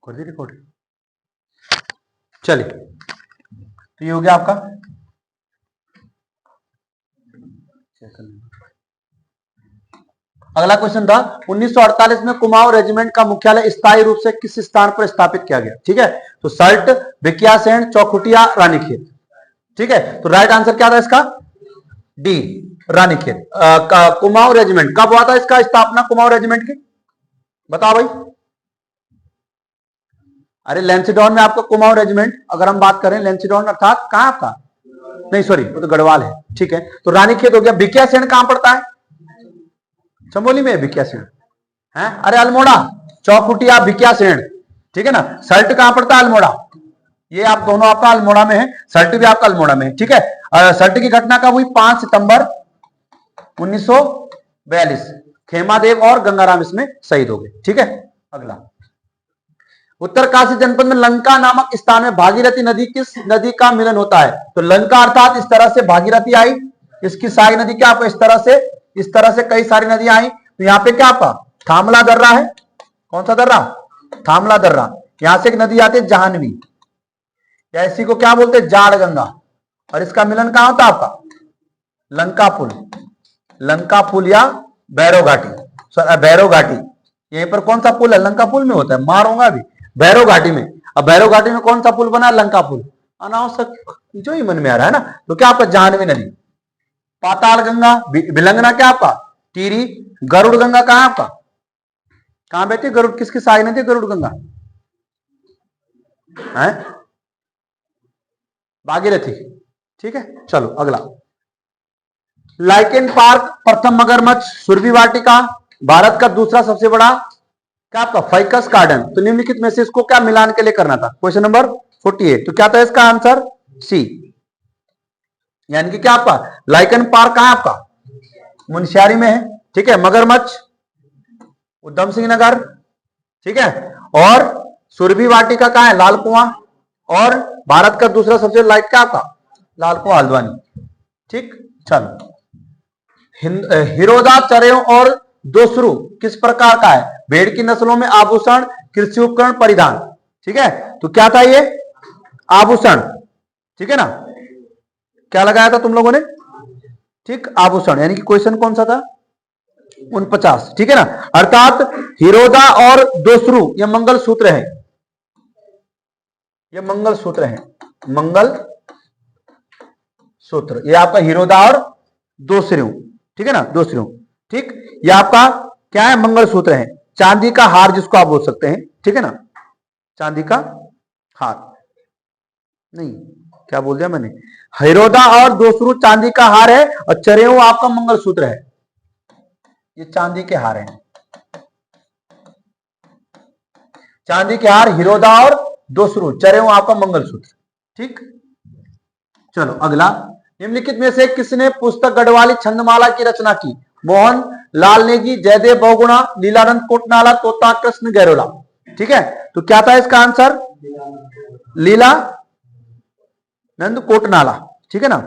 कर दी रिकॉर्डिंग। चलिए, तो ये हो गया आपका। अगला क्वेश्चन था 1948 में कुमाऊं रेजिमेंट का मुख्यालय स्थायी रूप से किस स्थान पर स्थापित किया गया? ठीक है, तो सल्ट, भिकियासैंण, चौखुटिया, रानीखेत। ठीक है, तो राइट आंसर क्या था इसका? डी, रानीखेत। कुमाऊं रेजिमेंट कब हुआ था इसका स्थापना, कुमाऊं रेजिमेंट की? बताओ भाई। अरे लेंसीडॉन में आपका कुमाऊं रेजिमेंट, अगर हम बात करें लेंसीडॉन अर्थात कहां आपका, नहीं सॉरी वो तो गढ़वाल है। ठीक है, तो रानीखेत हो गया। भिकियासैंण कहां पड़ता है? चमोली में भिकियासैंण है। अरे अल्मोड़ा, चौखुटिया, भिकियासैंण। ठीक है ना। सल्ट कहां पड़ता है? अल्मोड़ा। ये आप दोनों आपका अल्मोड़ा में है, सल्ट भी आपका अल्मोड़ा में है। ठीक है, सल्ट की घटना कब हुई? 5 सितंबर 1942। खेमादेव और गंगाराम इसमें शहीद हो गए। ठीक है, अगला उत्तरकाशी जनपद में लंका नामक स्थान में भागीरथी नदी किस नदी का मिलन होता है? तो लंका अर्थात इस तरह से भागीरथी आई, इसकी सारी नदी क्या आपको इस तरह से कई सारी नदियां आई। तो यहाँ पे क्या आपका थामला दर्रा है। कौन सा दर्रा? थामला दर्रा। यहां से एक नदी आती है जाह्नवी, या इसी को क्या बोलते हैं? जाड़ गंगा। और इसका मिलन कहां होता है आपका? लंका पुल, लंका पुल या भैरव घाटी। भैरव घाटी यहीं पर कौन सा पुल है? लंका पुल में होता है, मारूंगा अभी। भैरव घाटी में। अब भैरव घाटी में कौन सा पुल बना है? लंका पुल। अनावश्यक जो ही मन में आ रहा है ना। तो क्या आपका जाह्नवी नदी, पाताल गंगा, भिलंगना क्या आपका? टीरी, गरुड़ गंगा कहां आपका? कहां बैठी गरुड़, किसकी साई नदी गरुड़ गंगा है? भागीरथी। ठीक है, चलो अगला। लाइकेन पार्क, प्रथम मगरमच्छ, सुरभि वाटिका, भारत का दूसरा सबसे बड़ा क्या आपका? Ficus garden. तो निम्नलिखित में से इसको क्या मिलान के लिए करना था? Question number 48। तो क्या था इसका आंसर? सी, यानी कि क्या आपका लाइकन पार्क कहां आपका? मुनस्यारी में है। ठीक है, मगरमच्छ उधम सिंह नगर। ठीक है, और सुरभि वाटिका कहां है? लाल कुआं। और भारत का दूसरा सबसे लाइट क्या आपका? लाल कुआं हल्द्वानी। ठीक, चलो। हिरोदा, चरेव और दोसरू किस प्रकार का है? भेड़ की नस्लों में आभूषण, कृषि उपकरण, परिधान। ठीक है, तो क्या था ये? आभूषण। ठीक है ना, क्या लगाया था तुम लोगों ने? ठीक, आभूषण। यानी कि क्वेश्चन कौन सा था? 49। ठीक है ना, अर्थात हिरोदा और दोसरू ये मंगल सूत्र है, ये मंगल सूत्र है, मंगल सूत्र। ये आपका हिरोदा और दोसरू। ठीक है ना, दोसरू। ठीक, ये आपका क्या है? मंगल सूत्र है। चांदी का हार जिसको आप बोल सकते हैं। ठीक है ना, चांदी का हार नहीं, क्या बोल दिया मैंने? हिरोदा और दोसरू चांदी का हार है, और चरेऊ आपका मंगल सूत्र है। ये चांदी के हार हैं, चांदी के हार हिरोदा और दोसरू, चरेऊ आपका मंगल सूत्र। ठीक, चलो अगला। निम्नलिखित में से किसने पुस्तक गढ़वाली छंदमाला की रचना की? मोहन लाल नेगी, जयदेव बहुगुणा, लीलानंद कोटनाला, तोता कृष्ण गैरोला। ठीक है, तो क्या था इसका आंसर? लीला नंद कोटनाला। ठीक है ना,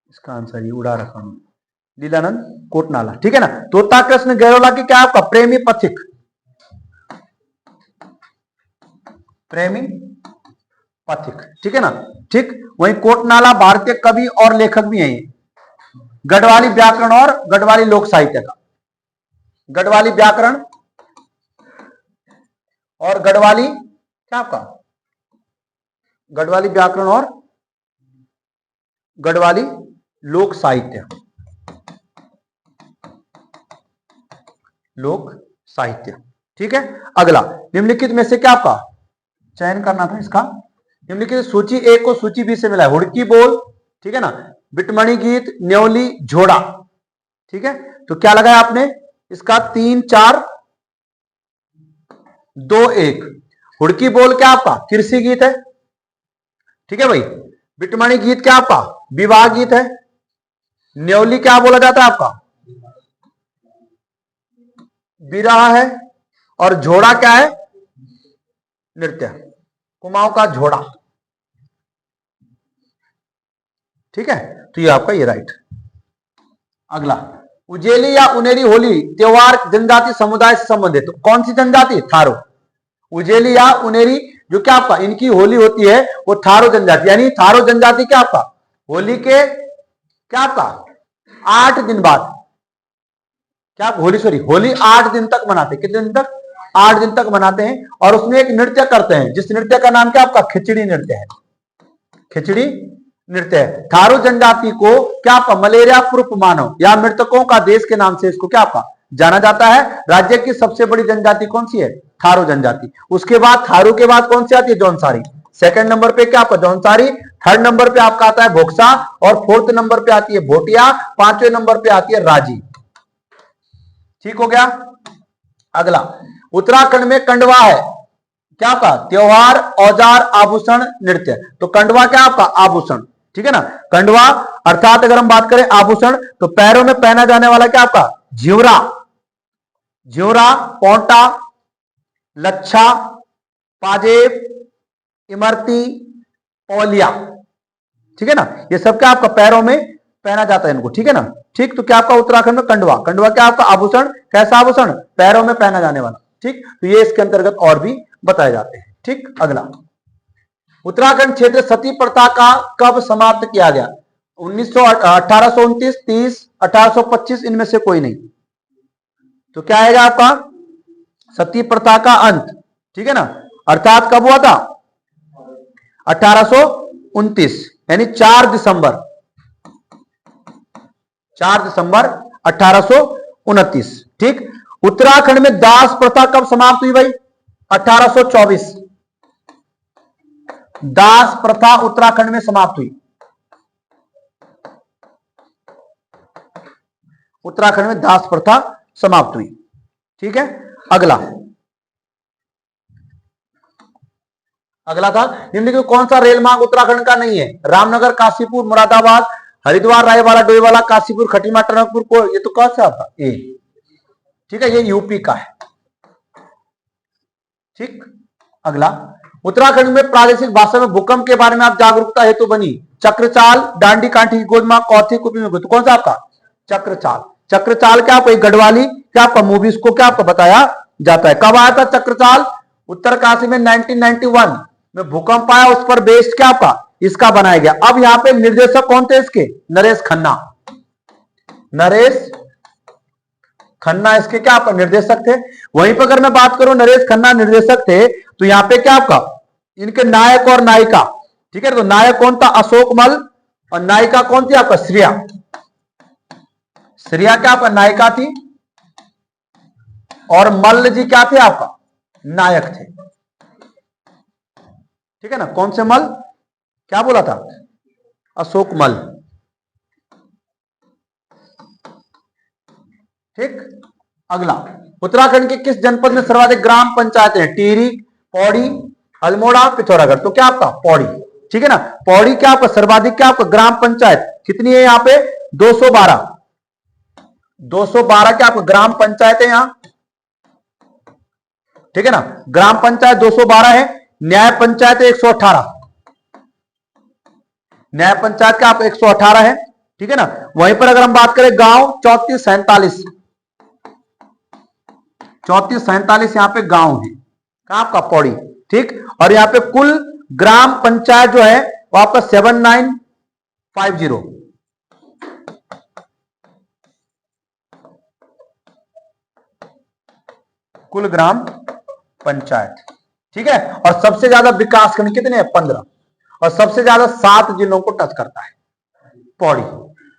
इसका आंसर ये उड़ा रखा हूं, लीलानंद कोटनाला। ठीक है ना, तोता कृष्ण गैरोला की क्या आपका? प्रेमी पथिक, प्रेमी पथिक। ठीक है ना, ठीक। वहीं कोटनाला भारतीय कवि और लेखक भी हैं, गढ़वाली व्याकरण और गढ़वाली लोक साहित्य का। गढ़वाली व्याकरण और गढ़वाली क्या आपका? गढ़वाली व्याकरण और गढ़वाली लोक साहित्य, लोक साहित्य। ठीक है, अगला। निम्नलिखित में से क्या आपका चयन करना था इसका? निम्नलिखित सूची ए को सूची बी से मिला है। हुड़की बोल, ठीक है ना, बिटमणि गीत, न्योली, झोड़ा। ठीक है, तो क्या लगाया आपने इसका? 3 4 2 1। हुड़की बोल क्या आपका? कृषि गीत है। ठीक है भाई। बिटमणि गीत क्या आपका? विवाह गीत है। न्योली क्या बोला जाता है आपका? विरह है। और झोड़ा क्या है? नृत्य, कुमाऊं का झोड़ा। ठीक है, तो ये आपका ये राइट। अगला, उजेली या उनेरी होली त्योहार जनजाति समुदाय से संबंधित। तो कौन सी जनजाति? थारू। उजेली या उनेरी, जो क्या आपका इनकी होली होती है वो थारो जनजाति, यानी थारो जनजाति क्या आपका होली के क्या आपका 8 दिन बाद क्या होली होली 8 दिन तक मनाते हैं। कितने दिन तक? 8 दिन तक मनाते हैं। और उसमें एक नृत्य करते हैं, जिस नृत्य का नाम क्या आपका खिचड़ी नृत्य है। खिचड़ी नृत्य है। थारू जनजाति को क्या आपका मलेरिया पूर्व मानव या मृतकों का देश के नाम से इसको क्या आपका जाना जाता है। राज्य की सबसे बड़ी जनजाति कौन सी है? थारू जनजाति। उसके बाद थारू के बाद कौन सी आती है? जौनसारी। सेकंड नंबर पे क्या आपका जौनसारी, थर्ड नंबर पे आपका आता है भोक्सा, और फोर्थ नंबर पे आती है भोटिया, पांचवें नंबर पे आती है राजी। ठीक हो गया। अगला उत्तराखंड में कंडवा है क्या आपका त्योहार, औजार, आभूषण, नृत्य। तो कंडवा क्या आपका आभूषण, ठीक है ना। कंडवा अर्थात अगर हम बात करें आभूषण तो पैरों में पहना जाने वाला क्या आपका झिवरा, झिवरा, पौंटा, लच्छा, पाजेब, इमरती, पौलिया, ठीक है ना। ये सब क्या आपका पैरों में पहना जाता है इनको, ठीक है ना। ठीक, तो क्या आपका उत्तराखंड में कंडवा, कंडवा क्या आपका आभूषण, कैसा आभूषण? पैरों में पहना जाने वाला। ठीक, तो ये इसके अंतर्गत और भी बताए जाते हैं। ठीक, अगला उत्तराखंड क्षेत्र सती प्रथा का कब समाप्त किया गया? 1829, 30, 1825, इनमें से कोई नहीं। तो क्या आएगा आपका सती प्रथा का अंत, ठीक है ना। अर्थात कब हुआ था? 1829, यानी 4 दिसंबर 1829। ठीक, उत्तराखंड में दास प्रथा कब समाप्त हुई भाई? 1824। दास प्रथा उत्तराखंड में समाप्त हुई। उत्तराखंड में दास प्रथा समाप्त हुई। ठीक है, अगला था निम्नलिखित कौन सा रेल मार्ग उत्तराखंड का नहीं है? रामनगर, काशीपुर, मुरादाबाद, हरिद्वार, रायवाला, डोईवाला, काशीपुर, खटीमा, टनकपुर को, ये तो कौन सा था? ए। ठीक है, ये यूपी का है। ठीक, अगला उत्तराखंड में प्रादेशिक भाषा में भूकंप के बारे में आप जागरूकता हेतु बनी चक्रचाल, डांडी कांठी की गोदमा, कौथी कुपी में तो कौन सा आपका चक्रचाल। चक्रचाल क्या आपको गढ़वाली क्या आपका मूवीज को क्या आपको बताया जाता है। कब आया था चक्रचाल? उत्तरकाशी में 1991 में भूकंप आया, उस पर बेस्ड क्या आपका इसका बनाया गया। अब यहां पे निर्देशक कौन थे इसके? नरेश खन्ना। नरेश खन्ना इसके क्या आपका निर्देशक थे। वहीं पर अगर मैं बात करूं नरेश खन्ना निर्देशक थे, तो यहां पे क्या आपका इनके नायक और नायिका, ठीक है। तो नायक कौन था? अशोक मल, और नायिका कौन थी आपका? श्रेया। श्रेया क्या आपका नायिका थी, और मल्ल जी क्या थे आपका नायक थे। ठीक है ना। कौन से मल? क्या बोला था? अशोक मल। ठीक, अगला उत्तराखंड के किस जनपद में सर्वाधिक ग्राम पंचायतें हैं? टिहरी, पौड़ी, अल्मोड़ा, पिथौरागढ़। तो क्या आपका पौड़ी, ठीक है ना। पौड़ी क्या आपका सर्वाधिक क्या आपका ग्राम पंचायत कितनी है? यहां पे 212 क्या आपका ग्राम पंचायत है यहां, ठीक है ना। ग्राम पंचायत 212 है। न्याय पंचायत 118, न्याय पंचायत का आप 118 है, ठीक है ना। वहीं पर अगर हम बात करें गांव 3447 यहां पे गांव है कहां आपका पौड़ी। ठीक, और यहां पे कुल ग्राम पंचायत जो है वो आपका 7950, कुल ग्राम पंचायत, ठीक है। और सबसे ज्यादा विकासखंड कितने हैं? 15, और सबसे ज्यादा 7 जिलों को टच करता है पौड़ी।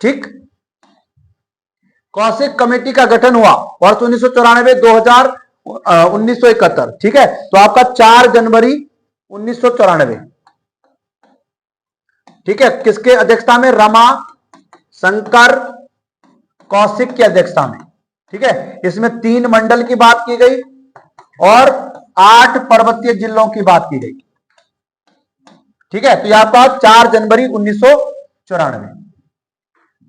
ठीक, कौशिक कमेटी का गठन हुआ वर्ष 1994, 2000, 1971, ठीक है। तो आपका 4 जनवरी 1994, ठीक है। किसके अध्यक्षता में? रमा शंकर कौशिक की अध्यक्षता में, ठीक है। इसमें 3 मंडल की बात की गई और 8 पर्वतीय जिलों की बात की गई, ठीक है। तो यहां पर 4 जनवरी 1994।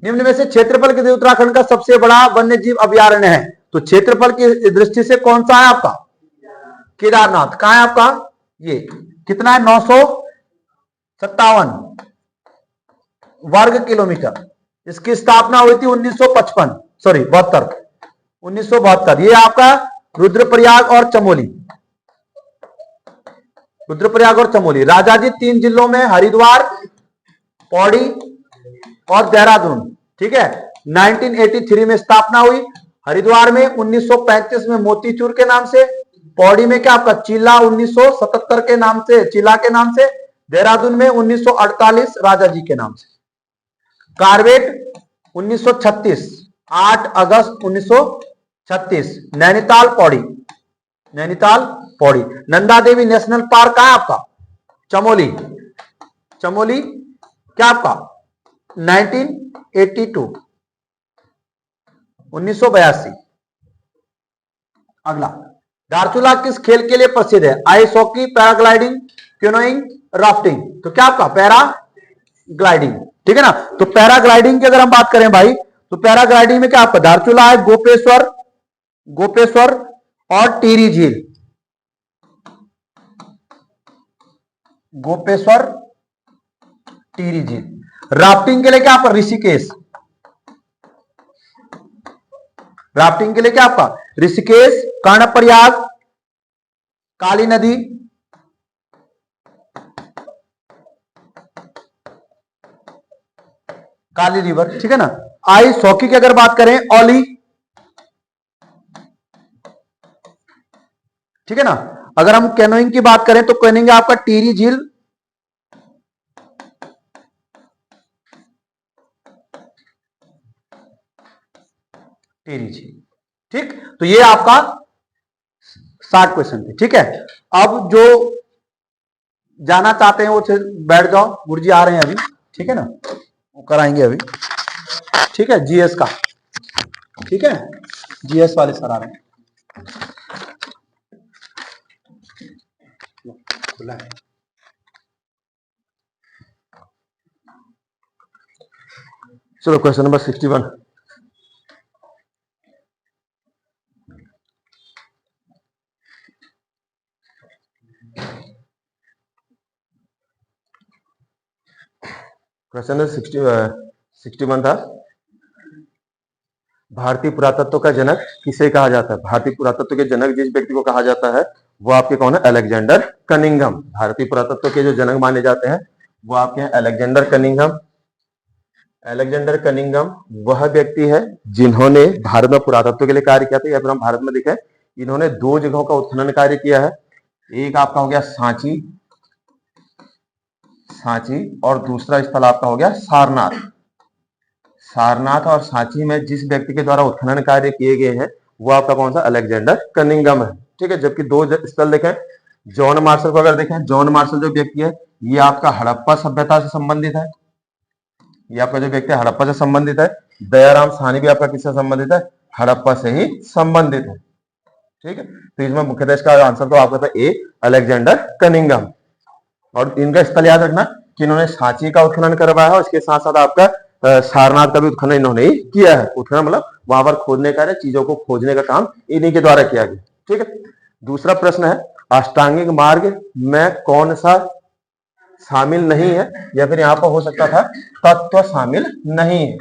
निम्न में से क्षेत्रफल के उत्तराखंड का सबसे बड़ा वन्य जीव अभयारण्य है। तो क्षेत्रफल की दृष्टि से कौन सा है आपका? केदारनाथ। कहां है आपका ये? कितना है? 957 वर्ग किलोमीटर। इसकी स्थापना हुई थी 1972। ये आपका रुद्रप्रयाग और चमोली, रुद्रप्रयाग और चमोली। राजाजी 3 जिलों में हरिद्वार, पौड़ी और देहरादून, ठीक है, 1983 में स्थापना हुई। हरिद्वार में 1935 में मोतीचूर के नाम से, पौड़ी में क्या आपका चिल्ला 1977 के नाम से, चिल्ला के नाम से, देहरादून में 1948 राजाजी के नाम से। कारवेट 1936, 8 अगस्त 1936, नैनीताल पौड़ी, नैनीताल पौड़ी। नंदा देवी नेशनल पार्क कहां आपका? चमोली, चमोली क्या आपका 1982, 1982। अगला, धारचूला किस खेल के लिए प्रसिद्ध है? Ice hockey, paragliding, canoeing, rafting. तो क्या आपका पैराग्लाइडिंग, ठीक है ना। तो पैराग्लाइडिंग की अगर हम बात करें भाई, तो पैराग्लाइडिंग में क्या आपका धारचूला है, गोपेश्वर, गोपेश्वर और टिहरी झील, गोपेश्वर, टिहरी झील। राफ्टिंग के लिए क्या आपका ऋषिकेश, राफ्टिंग के लिए क्या आपका ऋषिकेश, कर्णप्रयाग, काली नदी, काली रिवर, ठीक है ना। आइस हॉकी की अगर बात करें, ओली, ठीक है ना। अगर हम कैनोइंग की बात करें तो कैनोइंग आपका टिहरी झील, टिहरी झील, ठीक। तो ये आपका 60 क्वेश्चन थे, ठीक है। अब जो जाना चाहते हैं वो बैठ जाओ, गुरुजी आ रहे हैं अभी, ठीक है ना, वो कराएंगे अभी, ठीक है, जीएस का, ठीक है, जीएस वाले सर आ रहे हैं। खुला है। चलो क्वेश्चन नंबर 61। क्वेश्चन 61 था, भारतीय पुरातत्व का जनक किसे कहा जाता है? भारतीय पुरातत्व के जनक जिस व्यक्ति को कहा जाता है वो आपके कौन है? Alexander Cunningham. भारतीय पुरातत्व के जो जनक माने जाते हैं वो आपके हैं अलेक्जेंडर कनिंघम। अलेक्जेंडर कनिंघम वह व्यक्ति है जिन्होंने भारत में पुरातत्व के लिए कार्य किया था, या फिर हम भारत में देखें, इन्होंने 2 जगहों का उत्खनन कार्य किया है। एक आपका हो गया सांची, सांची, और दूसरा स्थल आपका हो गया सारनाथ। सारनाथ और सांची में जिस व्यक्ति के द्वारा उत्खनन कार्य किए गए हैं वो आपका कौन सा? अलेक्जेंडर कनिंघम है, ठीक है। जबकि 2 स्थल देखें, जॉन मार्शल को अगर देखें, जॉन मार्शल जो व्यक्ति है ये आपका हड़प्पा सभ्यता से संबंधित है, ये आपका जो व्यक्ति हड़प्पा से संबंधित है। दयाराम साहनी भी आपका किससे संबंधित है? हड़प्पा से ही संबंधित है, ठीक है। तो इसमें मुख्यतः इसका आंसर तो आपका था ए, अलेक्जेंडर कनिंघम। और इनका स्थल याद रखना कि इन्होंने सांची का उत्खनन करवाया है, उसके साथ साथ आपका सारनाथ का भी उत्खनन इन्होंने ही किया है। उत्खनन मतलब वहां पर खोदने का, चीजों को खोजने का काम इन्हीं के द्वारा किया गया, ठीक है। दूसरा प्रश्न है, अष्टांगिक मार्ग में कौन सा शामिल नहीं है, या फिर यहाँ पर हो सकता था तत्व शामिल नहीं है,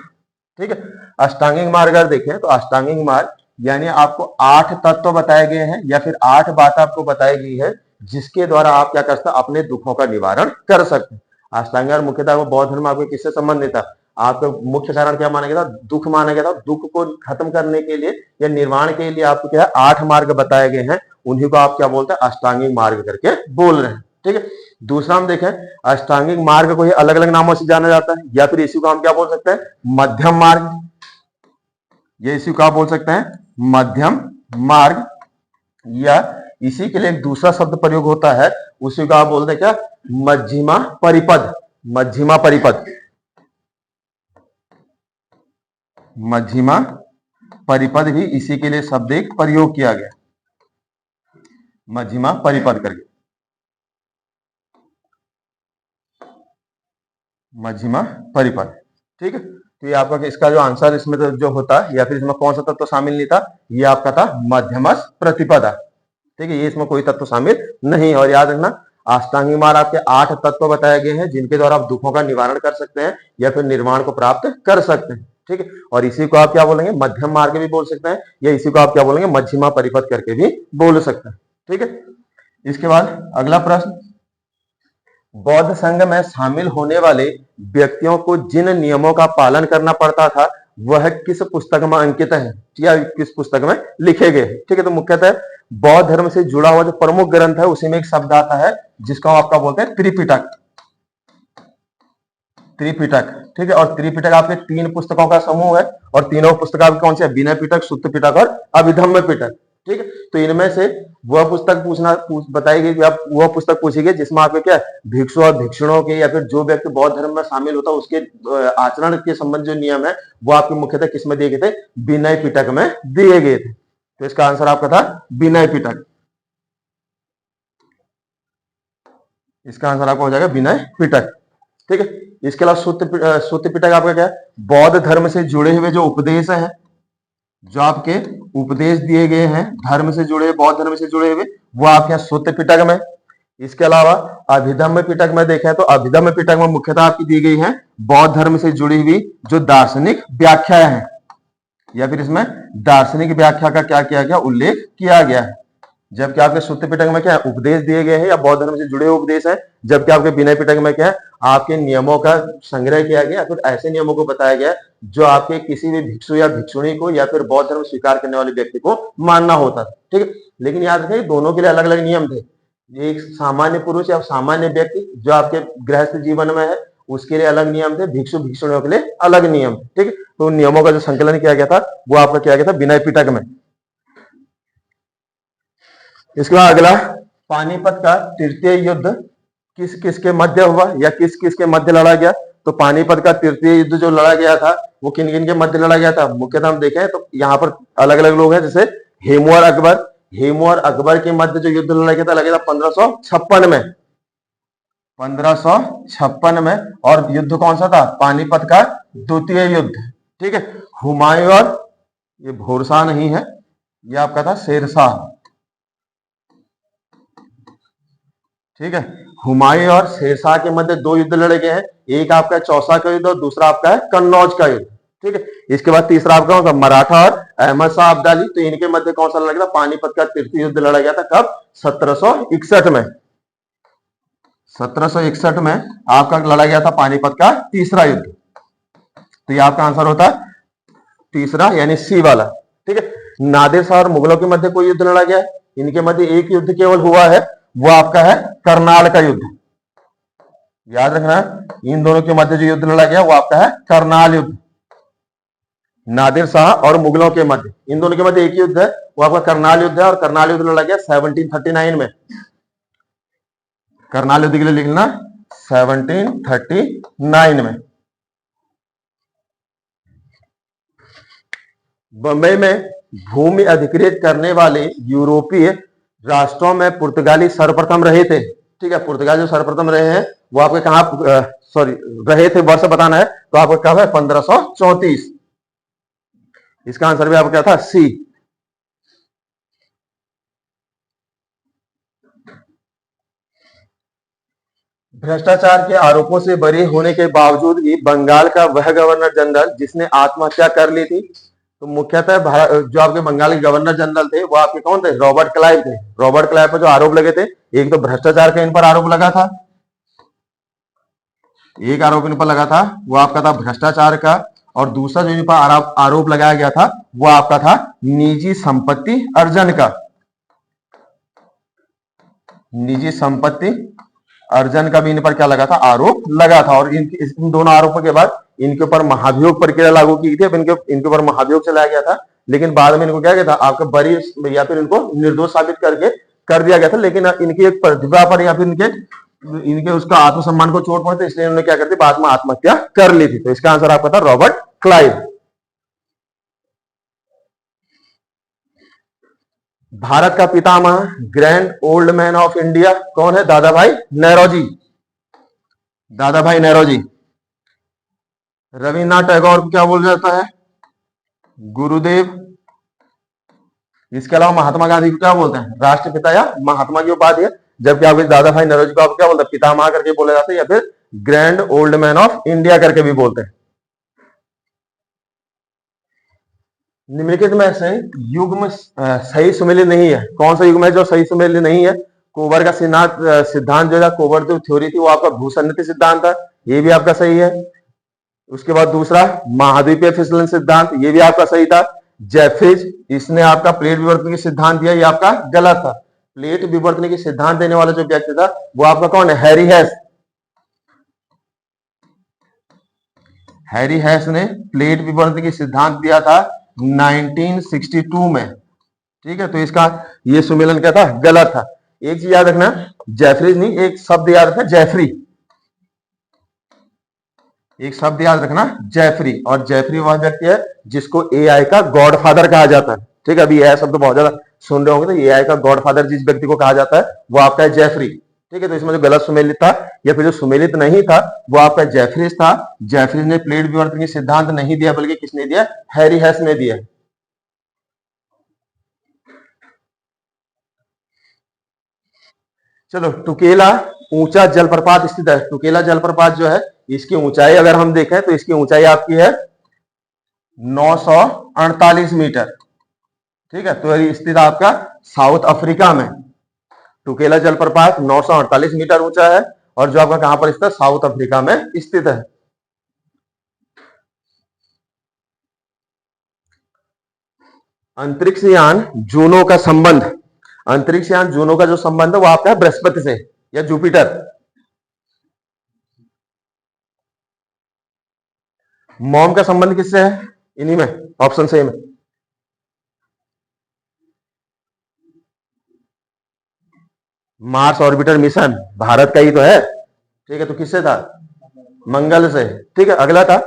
ठीक है। अष्टांगिक मार्ग अगर देखें तो अष्टांगिक मार्ग यानी आपको 8 तत्व बताए गए हैं, या फिर 8 बात आपको बताई गई है जिसके द्वारा आप क्या कर सकते हैं? अपने दुखों का निवारण कर सकते हैं। अष्टांगिक मार्ग मुख्यतः बौद्ध धर्म आपको किससे संबंधित था? आपका मुख्य कारण क्या माना गया था? दुख माना गया था। दुख को खत्म करने के लिए या निर्वाण के लिए आपको क्या है? 8 मार्ग बताए गए हैं, उन्हीं को आप क्या बोलते हैं? अष्टांगिक मार्ग करके बोल रहे हैं, ठीक है। दूसरा हम देखें, अष्टांगिक मार्ग को अलग अलग नामों से जाना जाता है, या फिर इसी को हम क्या बोल सकते हैं? मध्यम मार्ग, ये इसी को आप बोल सकते हैं मध्यम मार्ग, या इसी के लिए एक दूसरा शब्द प्रयोग होता है, उसी को आप बोलते हैं क्या? मध्यमा परिपद, मध्यमा परिपद, मध्यमा परिपद भी इसी के लिए शब्द एक प्रयोग किया गया, मध्यमा परिपद करके, मध्यमा परिपद, ठीक है। तो ये आपका इसका जो आंसर इसमें तो जो होता है, या फिर इसमें कौन सा तत्व शामिल नहीं था? ये आपका था मध्यमस प्रतिपदा, ठीक है। ये इसमें कोई तत्व शामिल नहीं। और याद रखना, अष्टांगिक मार्ग आपके 8 तत्व बताए गए हैं जिनके द्वारा आप दुखों का निवारण कर सकते हैं या फिर निर्वाण को प्राप्त कर सकते हैं, ठीक है। और इसी को आप क्या बोलेंगे? मध्यम मार्ग भी बोल सकते हैं, या इसी को आप क्या बोलेंगे? मध्यमा परिपद करके भी बोल सकते हैं, ठीक है। इसके बाद अगला प्रश्न, बौद्ध संघ में शामिल होने वाले व्यक्तियों को जिन नियमों का पालन करना पड़ता था वह किस पुस्तक में अंकित है या किस पुस्तक में लिखे गए? ठीक है, तो मुख्यतः बौद्ध धर्म से जुड़ा हुआ जो प्रमुख ग्रंथ है उसी में एक शब्द आता है जिसको आपका बोलते हैं त्रिपिटक। त्रिपिटक, ठीक है, और त्रिपिटक आपके 3 पुस्तकों का समूह है और तीनों पुस्तक आपकी कौन सी है? विनय पिटक, सुत्त पिटक और अभिधम्म पिटक। ठीक है, तो इनमें से वह पुस्तक बताई गई, वह पुस्तक पूछी गई जिसमें आपके क्या भिक्षु और भिक्षुणों के या फिर जो व्यक्ति बौद्ध धर्म में शामिल होता है उसके आचरण के संबंध जो नियम है वो आपके मुख्यतः किसमें दिए गए थे? विनय पिटक में दिए गए थे। तो इसका आंसर आपका था विनय पिटक। इसका आंसर आपका हो जाएगा विनय पिटक। ठीक है, इसके अलावा सुत्त पिटक आपका क्या है? बौद्ध धर्म से जुड़े हुए जो उपदेश हैं, जो आपके उपदेश दिए गए हैं धर्म से जुड़े, बौद्ध धर्म से जुड़े हुए, वो आपके यहाँ सुत्त पिटक में। इसके अलावा अभिधम्म पिटक में देखें तो अभिधम्म पिटक में मुख्यतः आपकी दी गई है बौद्ध धर्म से जुड़ी हुई जो दार्शनिक व्याख्याएं हैं, या फिर इसमें दार्शनिक व्याख्या का क्या किया गया? उल्लेख किया गया है। जबकि आपके सुत्त पिटक में क्या है? उपदेश दिए गए हैं या बौद्ध धर्म से जुड़े हुए उपदेश है। जबकि आपके विनय पिटक में क्या है? आपके नियमों का संग्रह किया गया, फिर ऐसे नियमों को बताया गया जो आपके किसी भी भिक्षु या भिक्षुणी को या फिर बौद्ध धर्म स्वीकार करने वाले व्यक्ति को मानना होता था। ठीक है, लेकिन याद रखें दोनों के लिए अलग अलग नियम थे। एक सामान्य पुरुष या सामान्य व्यक्ति जो आपके गृहस्थ जीवन में है उसके लिए अलग नियम थे, भिक्षु भिक्षुणियों के लिए अलग नियम। ठीक है, तो नियमों का जो संकलन किया गया था वो आपका किया गया था विनय पिटक में। इसके बाद अगला, पानीपत का तृतीय युद्ध किस किस के मध्य हुआ या किस किस के मध्य लड़ा गया? तो पानीपत का तृतीय युद्ध जो लड़ा गया था वो किन किन के मध्य लड़ा गया था? मुख्यतः हम देखें तो यहाँ पर अलग अलग लोग हैं, जैसे हेमू और अकबर। हेमू और अकबर के मध्य जो युद्ध लड़ा गया था 1556 में। 1556 में। और युद्ध कौन सा था? पानीपत का द्वितीय युद्ध। ठीक है, हुमायूं और, ये भोरशाह नहीं है, ये आपका था शेरशाह। ठीक है, हुमायूं और शेरशाह के मध्य 2 युद्ध लड़े गए हैं, एक आपका चौसा का युद्ध और दूसरा आपका है कन्नौज का युद्ध। ठीक है, इसके बाद तीसरा आपका होगा मराठा और अहमद शाह अब्दाली। तो इनके मध्य कौन सा लड़ा गया था? पानीपत का तृतीय युद्ध लड़ा गया था। कब? 1761 में। 1761 में आपका लड़ा गया था पानीपत का तीसरा युद्ध। तो ये आपका आंसर होता है तीसरा, यानी सी वाला। ठीक है, नादिर शाह और मुगलों के मध्य कोई युद्ध लड़ा गया है? इनके मध्य एक युद्ध केवल हुआ है, वो आपका है करनाल का युद्ध। याद रखना, इन दोनों के मध्य जो युद्ध लड़ा गया वो आपका है करनाल युद्ध। नादिर शाह और मुगलों के मध्य, इन दोनों के मध्य एक युद्ध है, वो आपका करनाल युद्ध है। और करनाल युद्ध लड़ा गया 1739 में। करनाल युद्ध के लिए लिखना 1739 में। बंबई में भूमि अधिकृत करने वाले यूरोपीय राष्ट्रों में पुर्तगाली सर्वप्रथम रहे थे। ठीक है, पुर्तगाल जो सर्वप्रथम रहे हैं वो आपके कहा रहे थे, वर्ष बताना है, तो आपको क्या है? 1534। इसका आंसर भी आपका क्या था? सी। भ्रष्टाचार के आरोपों से बरी होने के बावजूद भी बंगाल का वह गवर्नर जनरल जिसने आत्महत्या कर ली थी, तो मुख्यतः जो आपके बंगाल के गवर्नर जनरल थे वो आपके कौन थे? रॉबर्ट क्लाइव थे। रॉबर्ट क्लाइव पर जो आरोप लगे थे, एक तो भ्रष्टाचार का इन पर आरोप लगा था, एक आरोप इन पर लगा था वो आपका था भ्रष्टाचार का, और दूसरा जो इन पर आरोप लगाया गया था वो आपका था निजी संपत्ति अर्जन का। निजी संपत्ति अर्जन का भी इन पर क्या लगा था? आरोप लगा था। और इन दोनों आरोपों के बाद इनके ऊपर महाभियोग प्रक्रिया लागू की थी। अब इनके ऊपर महाभियोग चलाया गया था, लेकिन बाद में इनको क्या गया था? आपका बरी या फिर इनको निर्दोष साबित करके कर दिया गया था। लेकिन इनकी एक प्रतिभा पर या फिर इनके उसका आत्मसम्मान को चोट पहुंचे, इसलिए उन्होंने क्या कर दी? बाद में आत्महत्या कर ली थी। तो इसका आंसर आपका था रॉबर्ट क्लाइव। भारत का पितामह, grand old man of India कौन है? दादा भाई नेरोजी। दादा भाई नेरोजी। रविन्द्रनाथ टैगोर को क्या बोला जाता है? गुरुदेव। इसके अलावा महात्मा गांधी को क्या बोलते हैं? राष्ट्रपिता या महात्मा की उपाधि है। जबकि आप दादा भाई नेरोजी को आप क्या बोलते हैं? पितामह करके बोला जाता है या फिर grand old man of India करके भी बोलते हैं। निम्नलिखित में से युग्म सही सुमेलित नहीं है। कौन सा युग्म है जो सही सुमेलित नहीं है? कोबर का सिद्धांत जो है, कोबर जो थ्योरी थी वो आपका भूसन्निधि सिद्धांत था, ये भी आपका सही है। उसके बाद दूसरा महाद्वीपीय फिसलन सिद्धांत, ये भी आपका सही था। जेफ्रीज, इसने आपका प्लेट विवर्तन की सिद्धांत दिया, ये आपका गलत था। प्लेट विवर्तन की सिद्धांत देने वाला जो व्यक्ति था वो आपका कौन है? हैरी हैस। हैरी हैस ने प्लेट विवर्तन की सिद्धांत दिया था 1962 में। ठीक है, तो इसका ये सुमेलन क्या था? गलत था। एक चीज याद रखना, जेफ्रीज नहीं, एक शब्द याद रखना, जेफ्री। एक शब्द याद रखना, जेफ्री। और जेफ्री वह व्यक्ति है जिसको एआई का गॉडफादर कहा जाता है। ठीक है, अभी एआई शब्द बहुत ज्यादा सुन रहे होंगे, तो एआई का गॉडफादर जिस व्यक्ति को कहा जाता है वो आपका है जेफ्री। ठीक है, तो इसमें जो गलत सुमेलित था या फिर जो सुमेलित नहीं था वो आपका जेफ्रीज था। जेफ्रीज ने प्लेट विवर्तन की सिद्धांत नहीं दिया, बल्कि किसने दिया? हैरी हैस ने दिया। चलो, टुकेला ऊंचा जलप्रपात स्थित है। टुकेला जलप्रपात जो है, इसकी ऊंचाई अगर हम देखें तो इसकी ऊंचाई आपकी है 948 मीटर। ठीक है, तो ये स्थित आपका साउथ अफ्रीका में। टुकेला जलप्रपात 948 मीटर ऊंचा है और जो आपका कहां पर स्थित है? साउथ अफ्रीका में स्थित है। अंतरिक्ष यान जूनो का संबंध, अंतरिक्ष यान जूनो का जो संबंध है वो आपका है बृहस्पति से या जुपिटर। मॉम का संबंध किससे है? इन्हीं में, ऑप्शन से में। मार्स ऑर्बिटर मिशन भारत का ही तो है। ठीक है, तो किससे था? मंगल से। ठीक है, अगला था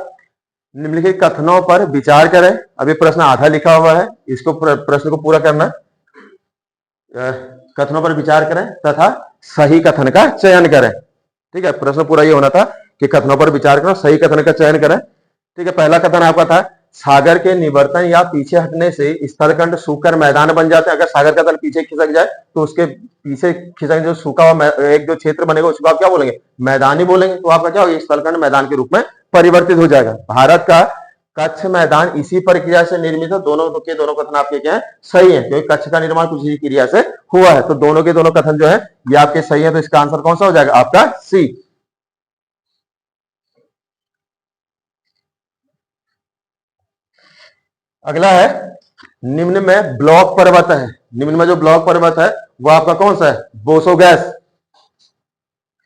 निम्नलिखित कथनों पर विचार करें। अभी प्रश्न आधा लिखा हुआ है, इसको प्रश्न को पूरा करना। कथनों पर विचार करें तथा सही कथन का चयन करें। ठीक है, प्रश्न पूरा ये होना था कि कथनों पर विचार करें, सही कथन का चयन करें। ठीक है, पहला कथन आपका था सागर के निवर्तन या पीछे हटने से स्थलखंड सूखकर मैदान बन जाते हैं। अगर सागर का तल पीछे खिसक जाए तो उसके पीछे खिसक जो सूखा हुआ एक जो क्षेत्र बनेगा उसको आप क्या बोलेंगे? मैदानी बोलेंगे। तो आपका क्या होगा? स्थलखंड मैदान के रूप में परिवर्तित हो जाएगा। भारत का कच्छ मैदान इसी प्रक्रिया से निर्मित है। दोनों के दोनों कथन आपके क्या है? सही है, क्योंकि कच्छ का निर्माण कुछ ही क्रिया से हुआ है। तो दोनों के दोनों कथन जो है ये आपके सही है। तो इसका आंसर कौन सा हो जाएगा? आपका सी। अगला है निम्न में ब्लॉक पर्वत है। निम्न में जो ब्लॉक पर्वत है वो आपका कौन सा है? बोसोगैस।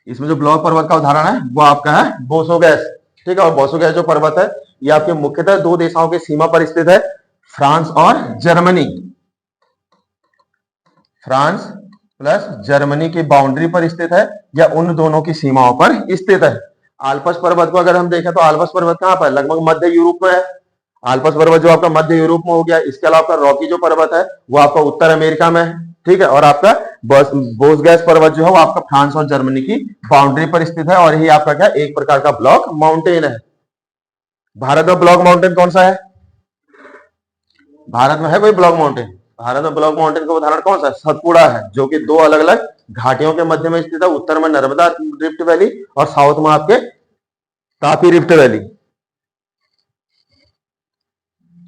इसमें जो ब्लॉक पर्वत का उदाहरण है वो आपका है बोसोगैस। ठीक है, और बोसोगैस जो पर्वत है ये आपके मुख्यतः दो देशों की सीमा पर स्थित है, फ्रांस और जर्मनी। फ्रांस प्लस जर्मनी की बाउंड्री पर स्थित है या उन दोनों की सीमाओं पर स्थित है। आल्पस पर्वत को अगर हम देखें तो आल्पस पर्वत कहां पर? लगभग मध्य यूरोप में है। आल्पस पर्वत जो आपका मध्य यूरोप में हो गया। इसके अलावा आपका रॉकी जो पर्वत है वो आपका उत्तर अमेरिका में है। ठीक है, और आपका बोसगैस पर्वत जो है वो आपका फ्रांस और जर्मनी की बाउंड्री पर स्थित है। और ये आपका क्या? एक प्रकार का ब्लॉक माउंटेन है। भारत में ब्लॉक माउंटेन कौन सा है? भारत में है कोई ब्लॉक माउंटेन? भारत में ब्लॉक माउंटेन का उदाहरण कौन सा है? सतपुड़ा है, जो कि दो अलग अलग घाटियों के मध्य में स्थित है। उत्तर में नर्मदा रिफ्ट वैली और साउथ में आपके तापी रिफ्ट वैली।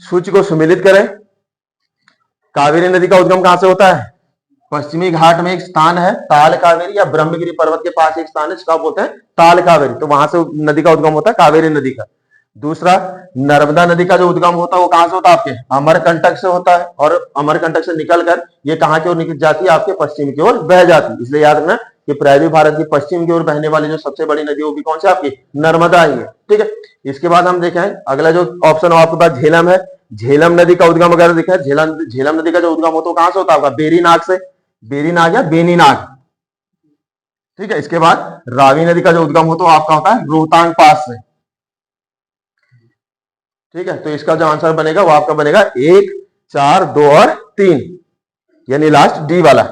सूची को सुमेलित करें। कावेरी नदी का उद्गम कहां से होता है? पश्चिमी घाट में एक स्थान है ताल कावेरी, या ब्रह्मगिरी पर्वत के पास एक स्थान है जिसका बोलते हैं ताल कावेरी। तो वहां से नदी का उद्गम होता है, कावेरी नदी का। दूसरा, नर्मदा नदी का जो उद्गम होता है वो कहां से होता है? आपके अमरकंटक से होता है। और अमरकंटक से निकलकर ये कहां की ओर निकल जाती है? आपके पश्चिम की ओर बह जाती है। इसलिए याद रखना कि पूर्वी भारत की पश्चिम की ओर बहने वाली जो सबसे बड़ी नदी होगी कौन सी? आपकी नर्मदा ही है। ठीक है, इसके बाद हम देखें अगला जो ऑप्शन आपके पास झेलम है। झेलम नदी का उद्गम अगर देखा है, झेलम नदी का जो उद्गम होता है कहां से होता है? आपका बेरीनाग से। बेरीनाग या बेनीनाग। ठीक है, इसके बाद रावी नदी का जो उद्गम होता है आपका होता है रोहतांग पास से। ठीक है, तो इसका जो आंसर बनेगा वो आपका बनेगा 1, 4, 2 और 3, यानी लास्ट डी वाला।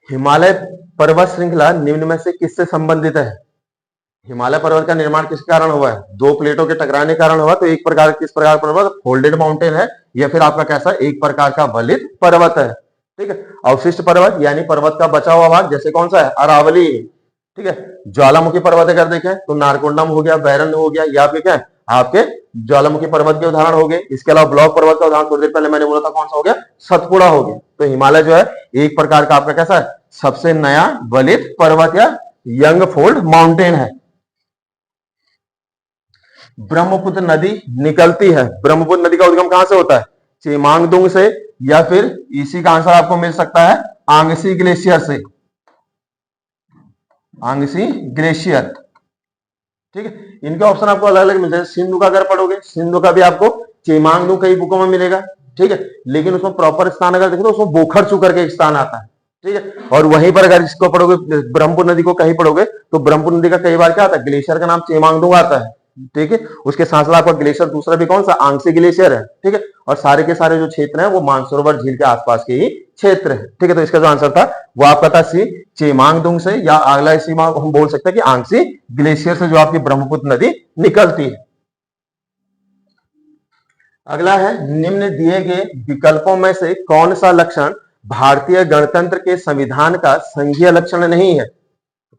हिमालय पर्वत श्रृंखला निम्न में से किससे संबंधित है? हिमालय पर्वत का निर्माण किस कारण हुआ है? दो प्लेटों के टकराने कारण हुआ। तो एक प्रकार किस प्रकार पर्वत? फोल्डेड माउंटेन है, या फिर आपका कैसा? एक प्रकार का वलित पर्वत है। ठीक है, अवशिष्ट पर्वत यानी पर्वत का बचा हुआ भाग, जैसे कौन सा है? अरावली। ठीक है। ज्वालामुखी पर्वत अगर देखें तो नारकोंडम हो गया, बैरन हो गया, या फिर क्या है आपके ज्वालामुखी पर्वत के उदाहरण हो गए। इसके अलावा ब्लॉक पर्वत का उदाहरण थोड़ी देर पहले मैंने बोला था, कौन सा हो गया, सतपुड़ा हो गया। तो हिमालय जो है एक प्रकार का आपका कैसा है, सबसे नया वलित पर्वत या यंग फोल्ड माउंटेन है। ब्रह्मपुत्र नदी निकलती है, ब्रह्मपुत्र नदी का उद्गम कहां से होता है, चेमांगदुंग से, या फिर इसी का आंसर आपको मिल सकता है आंगसी ग्लेशियर से, आंगसी ग्लेशियर। ठीक है, इनके ऑप्शन आपको अलग अलग मिलते हैं। सिंधु का अगर पढ़ोगे, सिंधु का भी आपको चेमांगदुंग कई बुकों में मिलेगा। ठीक है, लेकिन उसमें प्रॉपर स्थान अगर देखें तो उसमें बोखरचू करके एक स्थान आता है। ठीक है, और वहीं पर अगर इसको पढ़ोगे, ब्रह्मपुत्र नदी को कहीं पढ़ोगे तो ब्रह्मपुत्र नदी का कई बार क्या आता है, ग्लेशियर का नाम चेमांगदुंग आता है। ठीक है, उसके साथ साथ आपका ग्लेशियर दूसरा भी कौन सा, आंगसी ग्लेशियर है। ठीक है, और सारे के सारे जो क्षेत्र हैं वो मानसरोवर झील के आसपास के ही क्षेत्र है। ठीक है, तो इसका जो आंसर था वो आपका था सी, चेमांगदुंग से, या अगला इसी में हम बोल सकते हैं कि आंगसी ग्लेशियर से जो आपकी ब्रह्मपुत्र नदी निकलती है। अगला है, निम्न दिए गए विकल्पों में से कौन सा लक्षण भारतीय गणतंत्र के संविधान का संघीय लक्षण नहीं है।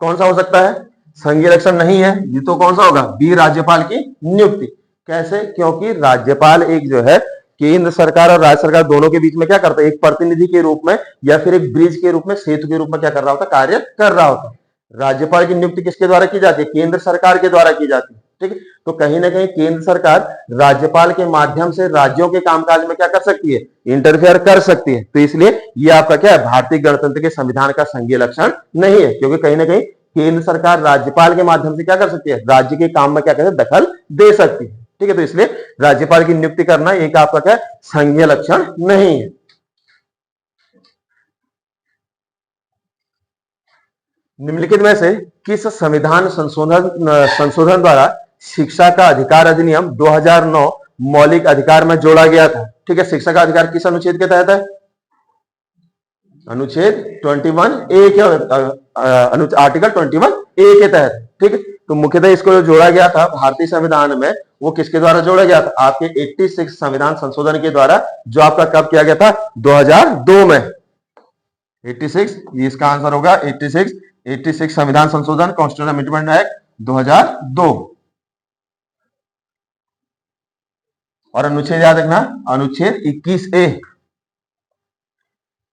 कौन सा हो सकता है, संघीय लक्षण नहीं है, ये तो कौन सा होगा, बी, राज्यपाल की नियुक्ति। कैसे, क्योंकि राज्यपाल एक जो है केंद्र सरकार और राज्य सरकार दोनों के बीच में क्या करता है, एक प्रतिनिधि के रूप में या फिर एक ब्रिज के रूप में, सेतु के रूप में क्या कर रहा होता, कार्य कर रहा होता। राज्यपाल की नियुक्ति किसके द्वारा की जाती है, केंद्र सरकार के द्वारा की जाती है। ठीक है, तो कहीं ना कहीं केंद्र सरकार राज्यपाल के माध्यम से राज्यों के कामकाज में क्या कर सकती है, इंटरफेयर कर सकती है। तो इसलिए ये आपका क्या है, भारतीय गणतंत्र के संविधान का संघीय लक्षण नहीं है, क्योंकि कहीं ना कहीं केंद्र सरकार राज्यपाल के माध्यम से क्या कर सकती है, राज्य के काम में क्या कहते हैं, दखल दे सकती है। ठीक है, तो इसलिए राज्यपाल की नियुक्ति करना एक आपका क्या संघीय लक्षण नहीं है। निम्नलिखित में से किस संविधान संशोधन द्वारा शिक्षा का अधिकार अधिनियम 2009 मौलिक अधिकार में जोड़ा गया था। ठीक है, शिक्षा का अधिकार किस अनुच्छेद के तहत है, अनुच्छेद 21A के आर्टिकल 21A के तहत। ठीक है, तो मुख्यतः इसको जो जोड़ा गया था भारतीय संविधान में, वो किसके द्वारा जोड़ा गया था, आपके 86 संविधान संशोधन के द्वारा, जो आपका कब किया गया था, 2002 में। 86, इसका आंसर होगा 86 संविधान संशोधन, कॉन्स्टिट्यूशन अमेंडमेंट एक्ट 2002। और अनुच्छेद याद रखना, अनुच्छेद 21A।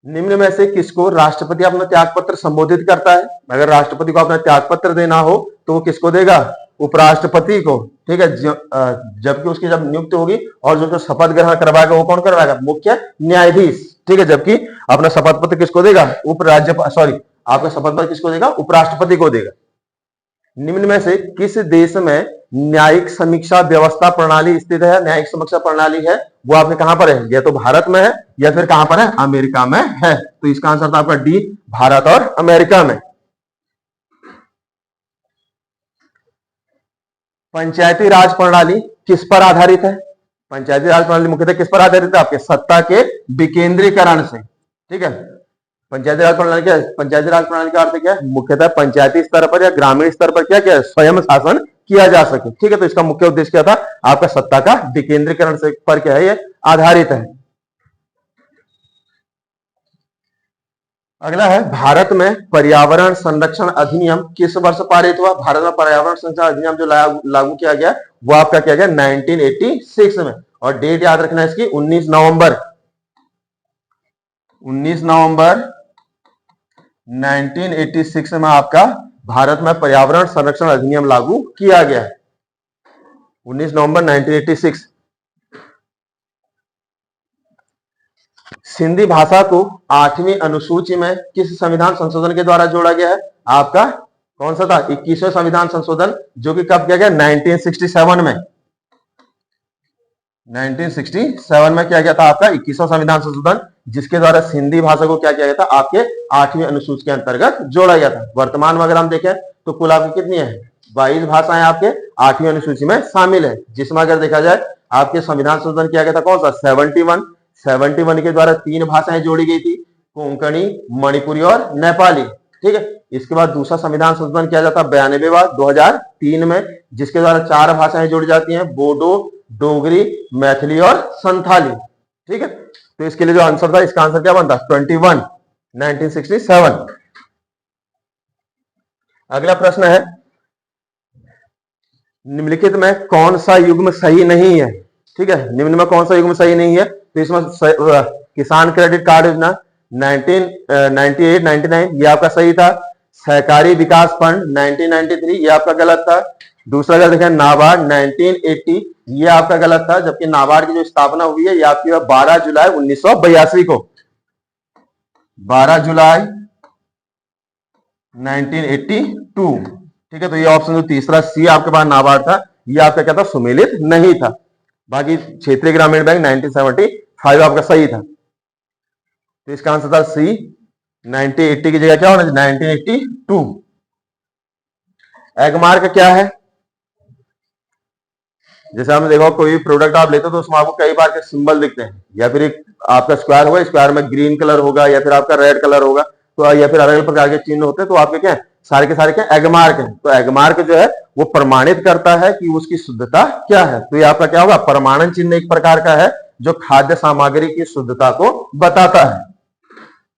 निम्न में से किसको राष्ट्रपति अपना त्यागपत्र संबोधित करता है। अगर राष्ट्रपति को अपना त्यागपत्र देना हो तो वो किसको देगा, उपराष्ट्रपति को। ठीक है, जबकि उसकी जब नियुक्ति होगी और जो शपथ ग्रहण करवाएगा वो कौन करवाएगा, मुख्य न्यायाधीश। ठीक है, जबकि अपना शपथ पत्र किसको देगा, आपका शपथ पत्र किसको देगा, उपराष्ट्रपति को देगा। निम्न में से किस देश में न्यायिक समीक्षा व्यवस्था प्रणाली स्थित है, न्यायिक समीक्षा प्रणाली है वो आपके कहां पर है, या तो भारत में है या फिर कहां पर है, अमेरिका में है। तो इसका आंसर था आपका डी, भारत और अमेरिका में। पंचायती राज प्रणाली किस पर आधारित है, पंचायती राज प्रणाली मुख्यतः किस पर आधारित है, आपके सत्ता के विकेंद्रीकरण से। ठीक है, पंचायती राज प्रणाली क्या है, पंचायती राज प्रणाली का अर्थ क्या है, मुख्यतः पंचायती स्तर पर या ग्रामीण स्तर पर क्या क्या है, स्वयं शासन किया जा सके। ठीक है, तो इसका मुख्य उद्देश्य क्या था, आपका सत्ता का विकेंद्रीकरण से पर क्या है, ये आधारित है। अगला है, भारत में पर्यावरण संरक्षण अधिनियम किस वर्ष पारित हुआ। भारत में पर्यावरण संरक्षण अधिनियम जो लागू किया गया वो आपका किया गया 1986 में, और डेट याद रखना है इसकी 19 नवंबर 1986 में आपका भारत में पर्यावरण संरक्षण अधिनियम लागू किया गया है, 19 नवंबर 1986। सिंधी भाषा को 8वीं अनुसूची में किस संविधान संशोधन के द्वारा जोड़ा गया है, आपका कौन सा था, 21वें संविधान संशोधन, जो कि कब किया गया, 1967 में। 1967 में किया गया था आपका 21वां संविधान संशोधन, जिसके द्वारा सिंधी भाषा को क्या किया गया था, आपके 8वीं अनुसूची के अंतर्गत जोड़ा गया था। वर्तमान में अगर हम देखें तो कुल आपकी कितनी है, 22 भाषाएं आपके 8वीं अनुसूची में शामिल है, जिसमें अगर देखा जाए आपके संविधान संशोधन किया गया था कौन सा, 71 के द्वारा 3 भाषाएं जोड़ी गई थी, कोंकणी, मणिपुरी और नेपाली। ठीक है, इसके बाद दूसरा संविधान संशोधन किया जाता 92वां 2003 में, जिसके द्वारा 4 भाषाएं जोड़ी जाती हैं, बोडो, डोगरी, मैथिली और संथाली। ठीक है, तो इसके लिए जो आंसर था, इसका आंसर क्या बनता, 21 1967। अगला प्रश्न है, निम्नलिखित में कौन सा युग्म सही नहीं है? ठीक है, निम्न में कौन सा युग्म सही नहीं है? तो इसमें किसान क्रेडिट कार्ड योजना 1998 99 ये आपका सही था। सहकारी विकास फंड 1993 ये आपका गलत था। दूसरा अगर देखें नाबार्ड 1980 ये आपका गलत था, जबकि नाबार्ड की जो स्थापना हुई है ये आपकी 12 जुलाई 1982 को, 12 जुलाई 1982। ठीक है, तो ये ऑप्शन जो तीसरा सी आपके पास नाबार्ड था ये आपका क्या था? सुमेलित नहीं था। बाकी क्षेत्रीय ग्रामीण बैंक 1975 आपका सही था। तो इसका आंसर था सी, 1980 की जगह क्या होना चाहिए? 1982। एगमार्क क्या है? जैसे आपने देखा कोई प्रोडक्ट आप लेते हो तो उसमें आपको कई बार के सिंबल दिखते हैं, या फिर एक आपका स्क्वायर होगा, स्क्वायर में ग्रीन कलर होगा या फिर आपका रेड कलर होगा, तो या फिर अलग अलग प्रकार के चिन्ह होते हैं, तो आपके क्या है? सारे के सारे क्या? एगमार्क है। तो एगमार्क जो है वो प्रमाणित करता है कि उसकी शुद्धता क्या है। तो ये आपका क्या होगा? प्रमाणन चिन्ह एक प्रकार का है जो खाद्य सामग्री की शुद्धता को बताता है।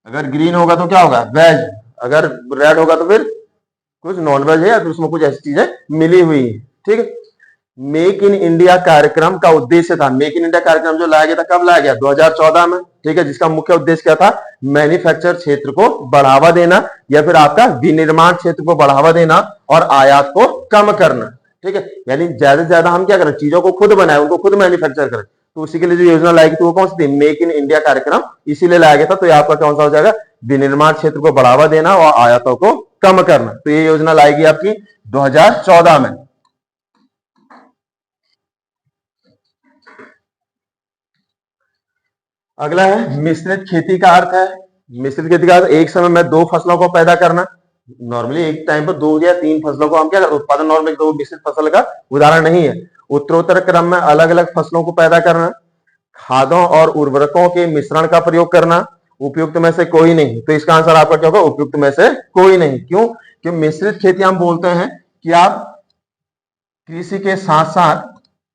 अगर ग्रीन होगा तो क्या होगा? वेज, अगर रेड होगा तो फिर कुछ नॉन वेज है या फिर उसमें कुछ ऐसी चीजें मिली हुई है। ठीक है, मेक इन इंडिया कार्यक्रम का उद्देश्य था, मेक इन इंडिया कार्यक्रम जो लाया गया था, कब लाया गया? 2014 में। ठीक है, जिसका मुख्य उद्देश्य क्या था? मैन्युफैक्चर क्षेत्र को बढ़ावा देना या फिर आपका विनिर्माण क्षेत्र को बढ़ावा देना और आयात को कम करना। ठीक है, यानी ज्यादा से ज्यादा हम क्या करें? चीजों को खुद बनाए, उनको खुद मैन्युफैक्चर करें। तो उसी के लिए जो योजना लाई गई थी वो कौन सी थी? मेक इन इंडिया कार्यक्रम इसीलिए लाया गया था। तो आपका कौन सा हो जाएगा? विनिर्माण क्षेत्र को बढ़ावा देना और आयातों को कम करना। तो ये योजना लाई गई आपकी 2014 में। अगला है मिश्रित खेती का अर्थ है। मिश्रित खेती का अर्थ एक समय में दो फसलों को पैदा करना। नॉर्मली एक टाइम पर 2 या 3 फसलों को हम क्या करते? उत्पादन नॉर्मली दो मिश्रित फसल का उदाहरण नहीं है। उत्तरोत्तर क्रम में अलग अलग फसलों को पैदा करना, खादों और उर्वरकों के मिश्रण का प्रयोग करना, उपयुक्त में से कोई नहीं। तो इसका आंसर आपका क्या होगा? उपयुक्त में से कोई नहीं। क्यों? क्योंकि मिश्रित खेती हम बोलते हैं कि आप कृषि के साथ साथ,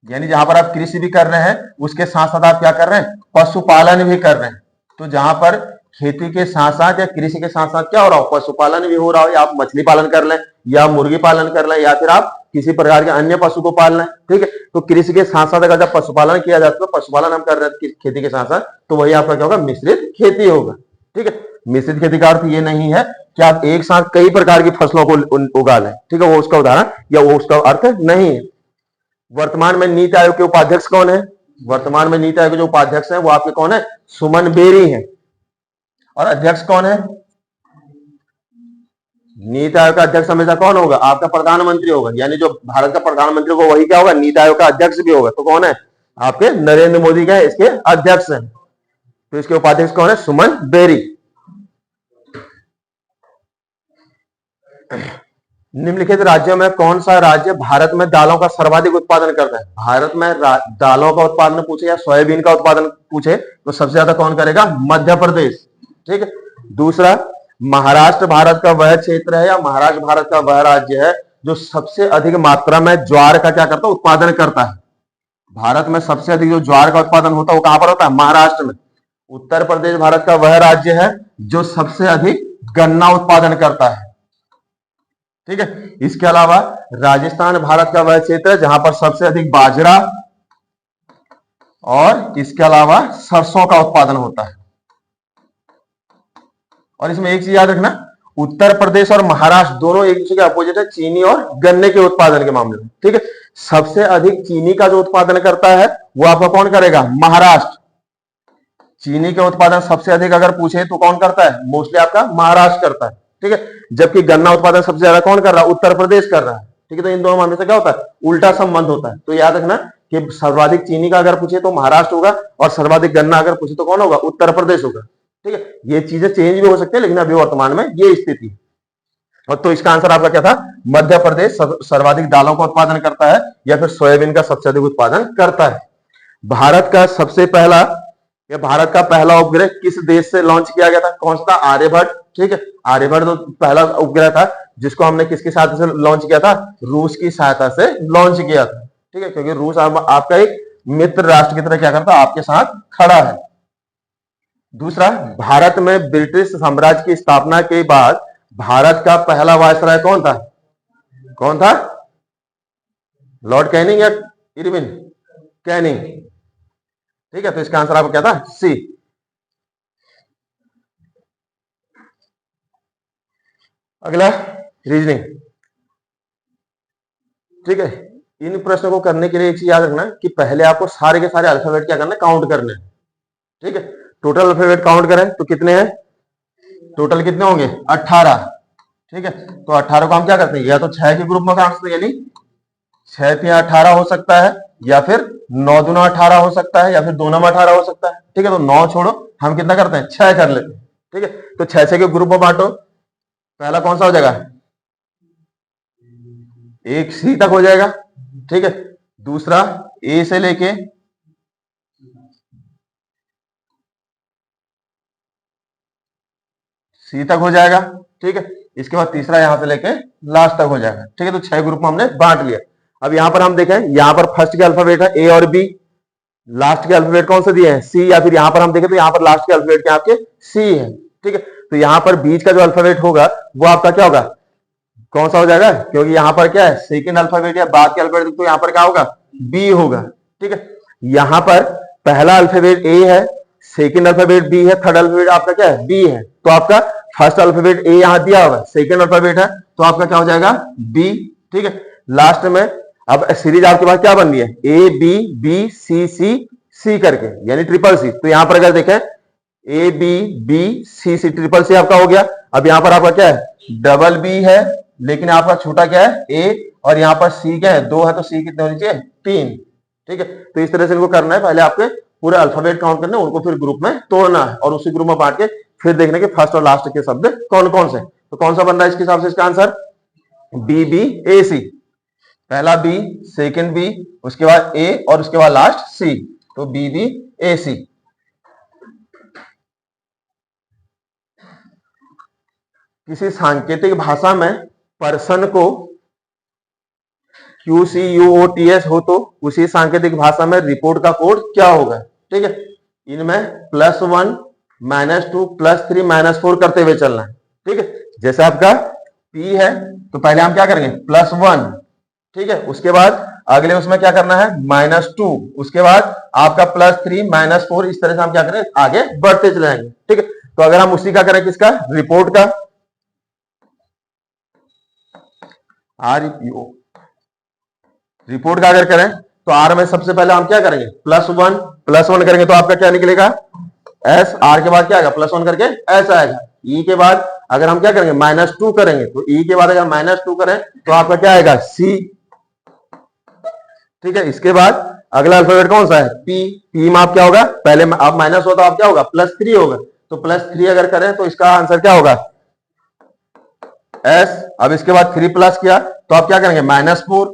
यानी जहां पर आप कृषि भी कर रहे हैं उसके साथ साथ आप क्या कर रहे हैं? पशुपालन भी कर रहे हैं। तो जहां पर खेती के साथ साथ या कृषि के साथ साथ क्या हो रहा हो? पशुपालन भी हो रहा हो, या आप मछली पालन कर लें या मुर्गी पालन कर लें या फिर आप किसी प्रकार के अन्य पशु को पाल लें। ठीक है, तो कृषि के साथ साथ अगर जब पशुपालन किया जाता है, तो पशुपालन हम कर रहे हैं खेती के साथ साथ, तो वही आपका क्या होगा? मिश्रित खेती होगा। ठीक है, मिश्रित खेती का अर्थ ये नहीं है कि आप एक साथ कई प्रकार की फसलों को उगा लें। ठीक है, वो उसका उदाहरण या वो उसका अर्थ नहीं है। वर्तमान में नीति आयोग के उपाध्यक्ष कौन है? वर्तमान में नीति आयोग के जो उपाध्यक्ष हैं वो आपके कौन है? सुमन बेरी हैं। और अध्यक्ष कौन है? नीति आयोग का अध्यक्ष हमेशा कौन होगा? आपका प्रधानमंत्री होगा। यानी जो भारत का प्रधानमंत्री होगा वही क्या होगा? नीति आयोग का अध्यक्ष भी होगा। तो कौन है? आपके नरेंद्र मोदी का इसके अध्यक्ष हैं। तो इसके उपाध्यक्ष कौन है? सुमन बेरी। निम्नलिखित राज्यों में कौन सा राज्य भारत में दालों का सर्वाधिक उत्पादन करता है? भारत में दालों का उत्पादन पूछे या सोयाबीन का उत्पादन पूछे तो सबसे ज्यादा कौन करेगा? मध्य प्रदेश। ठीक है, दूसरा महाराष्ट्र भारत का वह क्षेत्र है या महाराष्ट्र भारत का वह राज्य है जो सबसे अधिक मात्रा में ज्वार का क्या करता है? उत्पादन करता है। भारत में सबसे अधिक जो ज्वार का उत्पादन होता है वो कहां पर होता है? महाराष्ट्र में। उत्तर प्रदेश भारत का वह राज्य है जो सबसे अधिक गन्ना उत्पादन करता है। ठीक है, इसके अलावा राजस्थान भारत का वह क्षेत्र है जहां पर सबसे अधिक बाजरा और इसके अलावा सरसों का उत्पादन होता है। और इसमें एक चीज याद रखना, उत्तर प्रदेश और महाराष्ट्र दोनों एक दूसरे के अपोजिट है चीनी और गन्ने के उत्पादन के मामले में। ठीक है, सबसे अधिक चीनी का जो उत्पादन करता है वो आपका कौन करेगा? महाराष्ट्र। चीनी के उत्पादन सबसे अधिक अगर पूछे तो कौन करता है? मोस्टली आपका महाराष्ट्र करता है। ठीक है, जबकि गन्ना उत्पादन सबसे ज्यादा कौन कर रहा है? उत्तर प्रदेश कर रहा है। ठीक है, तो इन दोनों मामले से क्या होता है? उल्टा संबंध होता है। तो याद रखना कि सर्वाधिक चीनी का अगर पूछे तो महाराष्ट्र होगा और सर्वाधिक गन्ना अगर पूछे तो कौन होगा? उत्तर प्रदेश होगा। ठीक है, ये चीजें चेंज भी हो सकती है लेकिन अभी वर्तमान में ये स्थिति। और तो इसका आंसर आपका क्या था? मध्य प्रदेश सर्वाधिक दालों का उत्पादन करता है या फिर सोयाबीन का सबसे अधिक उत्पादन करता है। भारत का पहला उपग्रह किस देश से लॉन्च किया गया था? कौन सा? आर्यभट्ट। ठीक है, आर्यभट्ट तो पहला उपग्रह था जिसको हमने किसकी सहायता से लॉन्च किया था? रूस की सहायता से लॉन्च किया था। ठीक है, क्योंकि रूस आपका एक मित्र राष्ट्र की तरह क्या करता है? आपके साथ खड़ा है। दूसरा, भारत में ब्रिटिश साम्राज्य की स्थापना के बाद भारत का पहला वायसराय कौन था? कौन था? लॉर्ड कैनिंग या इरविन कैनिंग। ठीक है, तो इसका आंसर आपका क्या था? सी। अगला रीजनिंग। ठीक है, इन प्रश्नों को करने के लिए एक चीज याद रखना कि पहले आपको सारे के सारे अल्फाबेट क्या करना है? काउंट करने हैं। ठीक है, टोटल अल्फाबेट काउंट करें तो कितने हैं? टोटल कितने होंगे? 18। ठीक है, तो 18 को हम क्या करते हैं? या तो 6 के ग्रुप में काट सकते हैं, यानी 6 3 18 हो सकता है, या फिर 9 दूना 18 हो सकता है, या फिर 2 9 18 हो सकता है। ठीक है, तो 9 छोड़ो, हम कितना करते हैं? 6 कर लेते हैं। ठीक है, तो 6 के ग्रुप में बांटो। पहला कौन सा हो जाएगा? एक सी तक हो जाएगा। ठीक है, दूसरा ए से लेके सी तक हो जाएगा। ठीक है, इसके बाद तीसरा यहां से लेके लास्ट तक हो जाएगा। ठीक है, तो 6 ग्रुप में हमने बांट लिया। अब यहां पर हम देखें, यहां पर फर्स्ट के अल्फाबेट है ए और बी, लास्ट के अल्फाबेट कौन से दिए हैं? सी, या फिर यहां पर हम देखें तो यहां पर लास्ट के अल्फाबेट क्या आपके? सी है। ठीक है, तो यहां पर बीच का जो अल्फाबेट होगा वो आपका क्या होगा? कौन सा हो जाएगा? क्योंकि यहां पर क्या है? सेकंड अल्फाबेट या बाद के अल्फाबेट, तो यहां पर क्या होगा? बी होगा। ठीक है, यहां पर पहला अल्फाबेट ए है, सेकंड अल्फाबेट बी है, थर्ड अल्फाबेट आपका क्या है? बी है। तो आपका फर्स्ट अल्फाबेट ए यहां दिया होगा, सेकंड अल्फाबेट है, तो आपका क्या हो जाएगा? बी। ठीक है, लास्ट में अब सीरीज आपके पास क्या बन रही है? ए बी बी सी सी सी करके, यानी ट्रिपल सी। तो यहां पर अगर देखें A B B C C, triple C आपका हो गया। अब यहां पर आपका क्या है? डबल बी है, लेकिन आपका छोटा क्या है? ए, और यहां पर सी क्या है? 2 है, तो सी कितने होनी चाहिए? 3। ठीक है, तो इस तरह से इनको करना है। पहले आपके पूरे अल्फाबेट काउंट करना है, उनको फिर ग्रुप में तोड़ना है, और उसी ग्रुप में बांट के फिर देखने के फर्स्ट और लास्ट के शब्द कौन कौन से। तो कौन सा बन रहा है इसके हिसाब से इसका आंसर? बी बी ए सी। पहला बी, सेकंड बी, उसके बाद ए, और उसके बाद लास्ट सी, तो बी बी ए सी। किसी सांकेतिक भाषा में पर्सन को QCUOTS हो तो उसी सांकेतिक भाषा में रिपोर्ट का कोड क्या होगा? ठीक है, इनमें +1 -2 +3 -4 करते हुए चलना है। ठीक है, जैसे आपका P है तो पहले हम क्या करेंगे? +1। ठीक है, उसके बाद अगले उसमें क्या करना है? -2, उसके बाद आपका +3 -4, इस तरह से हम क्या करें? आगे बढ़ते चले जाएंगे। ठीक है, तो अगर हम उसी का करें, किसका? रिपोर्ट का, REPO, रिपोर्ट का अगर करें तो आर में सबसे पहले हम क्या करेंगे? +1 करेंगे तो आपका क्या निकलेगा? एस। आर के बाद क्या आएगा? +1 करके एस आएगा। ई के बाद अगर हम क्या करेंगे? -2 करेंगे, तो ई के बाद अगर -2 करें तो आपका क्या आएगा? सी। ठीक है, इसके बाद अगला अल्फाबेट कौन सा है? पी। पी में आप क्या होगा? पहले आप माइनस हो तो आप क्या होगा? +3 होगा, तो +3 अगर करें तो इसका आंसर क्या होगा? एस। अब इसके बाद 3 प्लस किया तो आप क्या करेंगे? -4।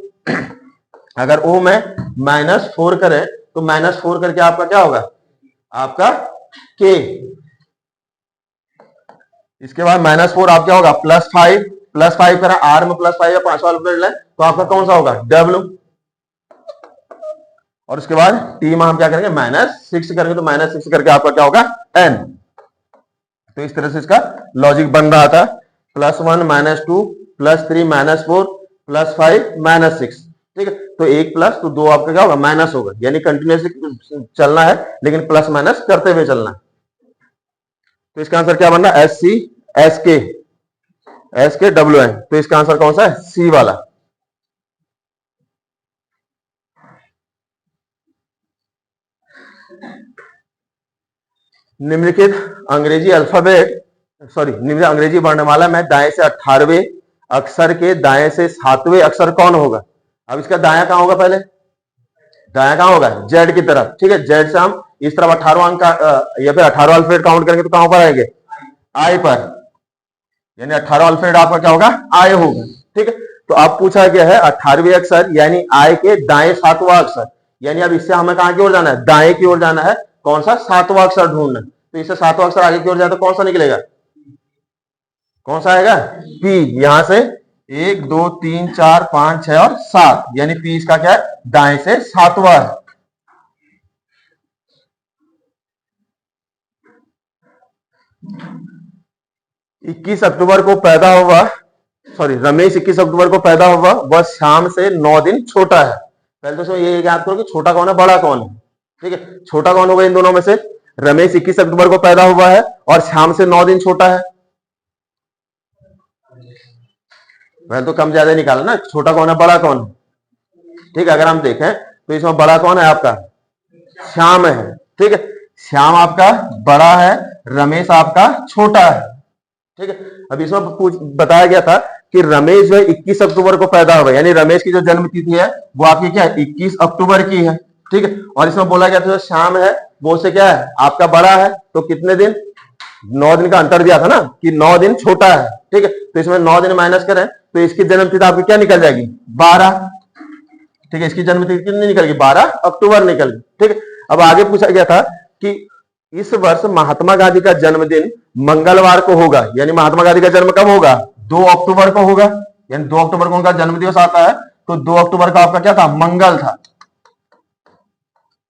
अगर ओ में -4 करें तो -4 करके आपका क्या होगा? आपका के। इसके बाद -4 आप क्या होगा? +5 करें, आर में +5 या 5वां अल्फाबेट लें तो आपका कौन सा होगा? डब्ल्यू। और उसके बाद टी में हम क्या करेंगे? -6 करेंगे, तो -6 करके आपका क्या होगा? एन। तो इस तरह से इसका लॉजिक बन रहा था। +1 -2 +3 -4 +5 -6। ठीक है, तो 1 प्लस तो 2 आपका क्या होगा? माइनस होगा, यानी कंटिन्यूसली चलना है, लेकिन प्लस माइनस करते हुए चलना है। तो इसका आंसर क्या बनना? SCSKWN। तो इसका आंसर कौन सा है? सी वाला। निम्नलिखित अंग्रेजी निम्नलिखित अंग्रेजी वर्णमाला में दाएं से 18वें अक्षर के दाएं से 7वें अक्षर कौन होगा? अब इसका दाया कहां होगा? पहले दाया कहां होगा? जेड की तरफ। ठीक है, जेड से हम इस तरफ 18 अंक या फिर 18 अल्फाबेट काउंट करेंगे तो कहां पर आएंगे? आई पर, यानी 18 अल्फाबेट आपका क्या होगा? आई होगा। ठीक है, तो अब पूछा गया है 18वें अक्षर यानी आई के दाएं 7वां अक्षर, यानी अब इससे हमें कहां की ओर जाना है? दाएं की ओर जाना है। कौन सा? 7वां अक्षर ढूंढना है। तो इससे 7वां अक्षर आगे की ओर जाए तो कौन सा निकलेगा? कौन सा आएगा? पी। यहां से 1 2 3 4 5 6 और 7, यानी पी इसका क्या है? दाएं से 7वां है। इक्कीस अक्टूबर को पैदा हुआ सॉरी रमेश 21 अक्टूबर को पैदा हुआ, वह श्याम से 9 दिन छोटा है। पहले तो इसमें ये याद करो कि छोटा कौन है, बड़ा कौन है। ठीक है, छोटा कौन होगा इन दोनों में से? रमेश 21 अक्टूबर को पैदा हुआ है और श्याम से 9 दिन छोटा है। पहले तो कम ज्यादा निकाला ना, छोटा कौन है बड़ा कौन है। ठीक है, अगर हम देखें तो इसमें बड़ा कौन है आपका? श्याम है। ठीक है, श्याम आपका बड़ा है, रमेश आपका छोटा है। ठीक है, अब इसमें बताया गया था कि रमेश जो है 21 अक्टूबर को पैदा हुआ, यानी रमेश की जो जन्म तिथि है वो आपकी क्या है? 21 अक्टूबर की है। ठीक है, और इसमें बोला गया था जो श्याम है वो से क्या है? आपका बड़ा है। तो कितने दिन? 9 दिन का अंतर दिया था ना कि 9 दिन छोटा है। ठीक है, तो इसमें 9 दिन माइनस करें तो इसकी जन्म तिथि आपकी क्या निकल जाएगी? 12। ठीक है, इसकी जन्म तिथि कितनी निकल गई? 12 अक्टूबर निकल गई। ठीक है, अब आगे पूछा गया था कि इस वर्ष महात्मा गांधी का जन्मदिन मंगलवार को होगा, यानी महात्मा गांधी का जन्म कब होगा? 2 अक्टूबर को होगा, यानी 2 अक्टूबर को उनका जन्मदिवस आता है। तो 2 अक्टूबर का आपका क्या था? मंगल था।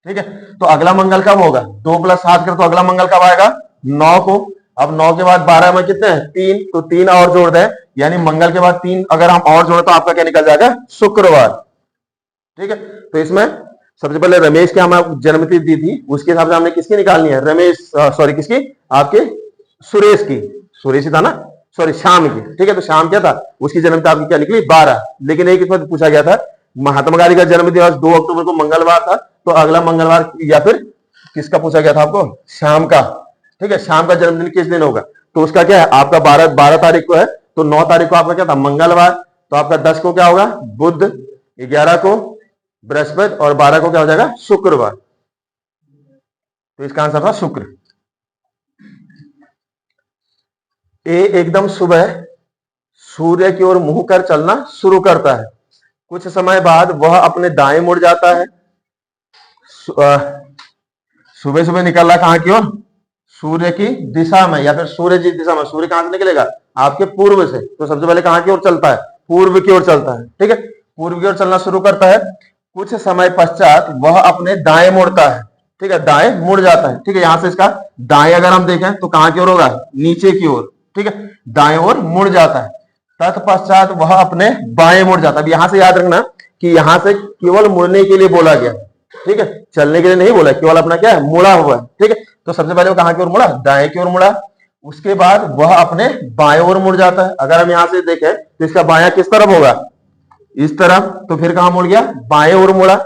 ठीक है, तो अगला मंगल कब होगा? 2 + 7 कर तो अगला मंगल कब आएगा? 9 को। अब 9 के बाद 12 में कितने हैं? 3, तो 3 और जोड़ दें, यानी मंगल के बाद 3 अगर हम और जोड़े तो आपका क्या निकल जाएगा? शुक्रवार। ठीक है, तो इसमें सबसे पहले रमेश की हमें जन्मतिथि दी थी, उसके हिसाब से हमने किसकी निकालनी है? रमेश सॉरी किसकी? आपके सुरेश की। सुरेश ही था ना, सॉरी श्याम की। ठीक है, तो श्याम क्या था? उसकी जन्मतिथि आपकी क्या निकली? 12। लेकिन एक इसमें पूछा गया था महात्मा गांधी का जन्मदिवस 2 अक्टूबर को मंगलवार था, तो अगला मंगलवार या फिर किसका पूछा गया था आपको? श्याम का। ठीक है, श्याम का जन्मदिन किस दिन होगा? तो उसका क्या है? आपका 12 तारीख को है, तो 9 तारीख को आपका क्या था? मंगलवार। तो आपका 10 को क्या होगा? बुध, 11 को बृहस्पति और 12 को क्या हो जाएगा? शुक्रवार। तो इसका आंसर था शुक्र। ए एकदम सुबह सूर्य की ओर मुंह कर चलना शुरू करता है, कुछ समय बाद वह अपने दाएं मुड़ जाता है। सुबह सुबह निकल रहा कहां की ओर? सूर्य की दिशा में, या फिर सूर्य की दिशा में। सूर्य कहां से निकलेगा? आपके पूर्व से। तो सबसे पहले कहां की ओर चलता है? पूर्व की ओर चलता है। ठीक है, पूर्व की ओर चलना शुरू करता है, कुछ समय पश्चात वह अपने दाएं मुड़ता है। ठीक है, दाएं मुड़ जाता है। ठीक है, यहां से इसका दाएं अगर हम देखें तो कहां की ओर होगा? नीचे की ओर। ठीक है, दाएं ओर मुड़ जाता है, तत्पश्चात वह अपने बाएं मुड़ जाता है। अब यहां से याद रखना कि यहां से केवल मुड़ने के लिए बोला गया। ठीक है, चलने के लिए नहीं बोला, केवल अपना क्या है? मुड़ा हुआ है। ठीक है, तो सबसे पहले वो कहां की ओर मुड़ा? दाएं की ओर मुड़ा। उसके बाद वह अपने बाएं ओर मुड़ जाता है। अगर हम यहां से देखें तो इसका बायां किस तरफ होगा? इस तरफ। तो फिर कहां मुड़ गया? बाएं ओर मुड़ा।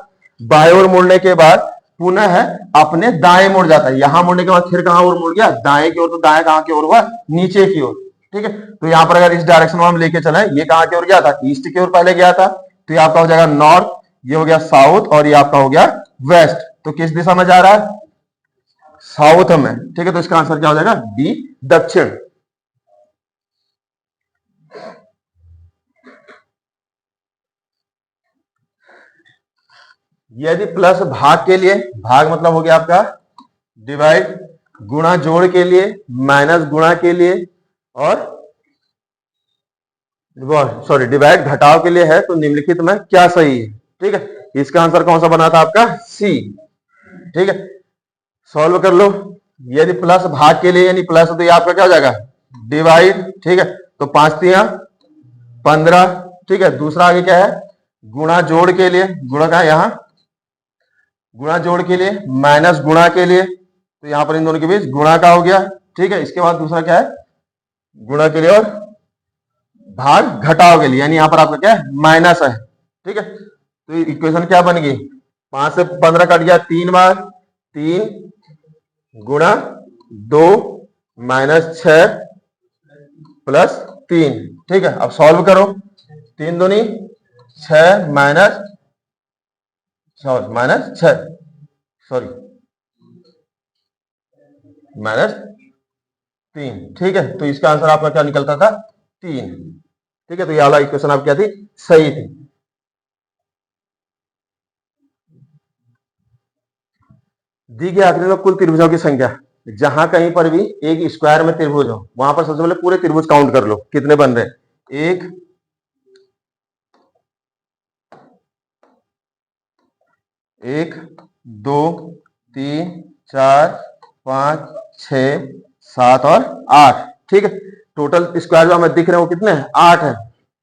बाएं ओर मुड़ने के बाद पुनः अपने दाएं मुड़ जाता है। यहां मुड़ने के बाद फिर कहां ओर मुड़ गया? दाएं की ओर। तो दाएं कहां की ओर हुआ? नीचे की ओर। ठीक है, तो यहां पर अगर इस डायरेक्शन में हम लेके चले, ये कहां की ओर गया था? ईस्ट की ओर पहले गया था, तो ये आपका हो जाएगा नॉर्थ, ये हो गया साउथ और ये आपका हो गया वेस्ट। तो किस दिशा में जा रहा है? साउथ में। ठीक है, तो इसका आंसर क्या हो जाएगा? बी, दक्षिण। यदि प्लस भाग के लिए, भाग मतलब हो गया आपका डिवाइड, गुणा जोड़ के लिए, माइनस गुणा के लिए और सॉरी डिवाइड घटाव के लिए है, तो निम्नलिखित में क्या सही है? ठीक है, इसका आंसर कौन सा बना था आपका? सी। ठीक है, सॉल्व कर लो। यदि प्लस भाग के लिए यानी प्लस, तो ये आपका क्या हो जाएगा? डिवाइड। ठीक है, तो 5 × 15। ठीक है, दूसरा आगे क्या है? गुणा जोड़ के लिए, गुणा का यहां गुणा जोड़ के लिए, माइनस गुणा के लिए, तो यहां पर इन दोनों के बीच गुणा का हो गया। ठीक है, इसके बाद दूसरा क्या है? गुणा के लिए और भाग घटाव के लिए, यानी यहां पर आपका क्या है? माइनस है। ठीक है, तो इक्वेशन क्या बन गई? 5 से 15 कट गया 3 बार, 3 गुणा 2 माइनस 6 प्लस 3। ठीक है, अब सॉल्व करो। 3 दूनी 6 माइनस 6 सॉरी माइनस 3। ठीक है, तो इसका आंसर आपका क्या निकलता था? 3। ठीक है, तो ये वाला इक्वेशन आप क्या थी? सही थी। दी गई आकृति में कुल त्रिभुजों की संख्या, जहां कहीं पर भी एक स्क्वायर में त्रिभुज हो वहां पर सबसे पहले पूरे त्रिभुज काउंट कर लो, कितने बन रहे? 1 1 2 3 4 5 6 7 और 8। ठीक है, टोटल स्क्वायर जो हमें दिख रहे हैं वो कितने हैं? 8 है।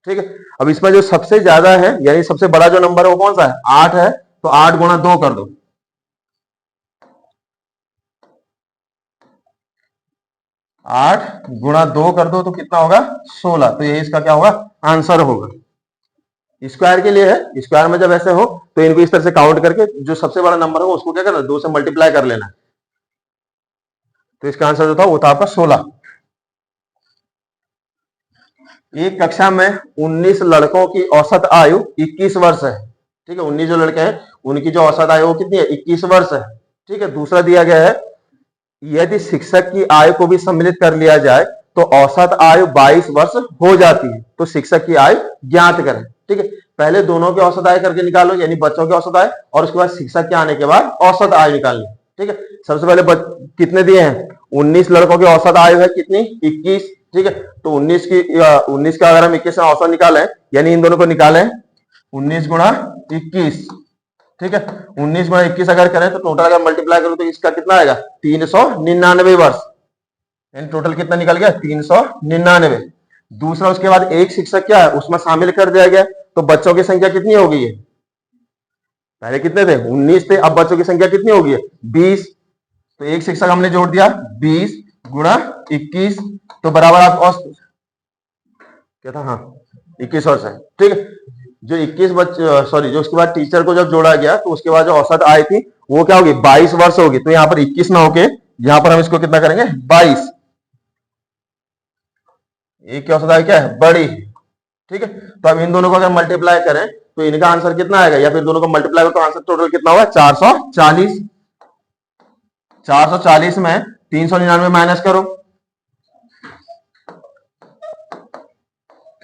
ठीक है। अब इसमें जो सबसे ज्यादा है यानी सबसे बड़ा जो नंबर है वो कौन सा है, 8 है, तो 8 गुणा 2 कर दो, 8 गुणा 2 कर दो तो कितना होगा 16। तो ये इसका क्या होगा आंसर होगा। स्क्वायर के लिए है, स्क्वायर में जब ऐसे हो तो इनको इस तरह से काउंट करके जो सबसे बड़ा नंबर हो उसको क्या करना, 2 से मल्टीप्लाई कर लेना। तो इसका आंसर जो था वो था आपका 16। एक कक्षा में 19 लड़कों की औसत आयु 21 वर्ष है। ठीक है, 19 जो लड़के हैं उनकी जो औसत आयु वो कितनी है, 21 वर्ष है। ठीक है, दूसरा दिया गया है यदि शिक्षक की आयु को भी सम्मिलित कर लिया जाए तो औसत आयु 22 वर्ष हो जाती है। तो शिक्षक की आयु ज्ञात करें। ठीक है, पहले दोनों की औसत आयु करके निकालो, यानी बच्चों की औसत आयु, और उसके बाद शिक्षक के आने के बाद औसत आयु निकालनी। ठीक है, सबसे पहले कितने दिए हैं, 19 लड़कों की औसत आयु है कितनी, 21। ठीक है, तो 19 का अगर हम 21 से औसत निकालें, यानी इन दोनों को निकालें 19 गुणा 21। ठीक है, 19 गुणा 21 अगर करें तो टोटल अगर मल्टीप्लाई करो तो इसका कितना आएगा 399 वर्ष, यानी टोटल कितना निकल गया 399। दूसरा उसके बाद एक शिक्षक क्या है उसमें शामिल कर दिया गया, तो बच्चों की संख्या कितनी हो गई है, पहले कितने थे 19 थे, अब बच्चों की संख्या कितनी हो गई है 20। तो एक शिक्षक हमने जोड़ दिया 20 गुणा 21, तो बराबर आप क्या था, हाँ 21 वर्ष है। ठीक है, जो 21 सॉरी जो उसके बाद टीचर को जब जोड़ा गया तो उसके बाद जो औसत आई थी वो क्या होगी 22 वर्ष होगी। तो यहाँ पर 21 ना होके यहाँ पर हम इसको कितना करेंगे 22। एक की औसत आयु क्या है बड़ी। ठीक है, तो अब इन दोनों को अगर मल्टीप्लाई करें तो इनका आंसर कितना आएगा, या फिर दोनों को मल्टीप्लाई करो तो आंसर टोटल कितना होगा 440। 440 में 399 माइनस करो,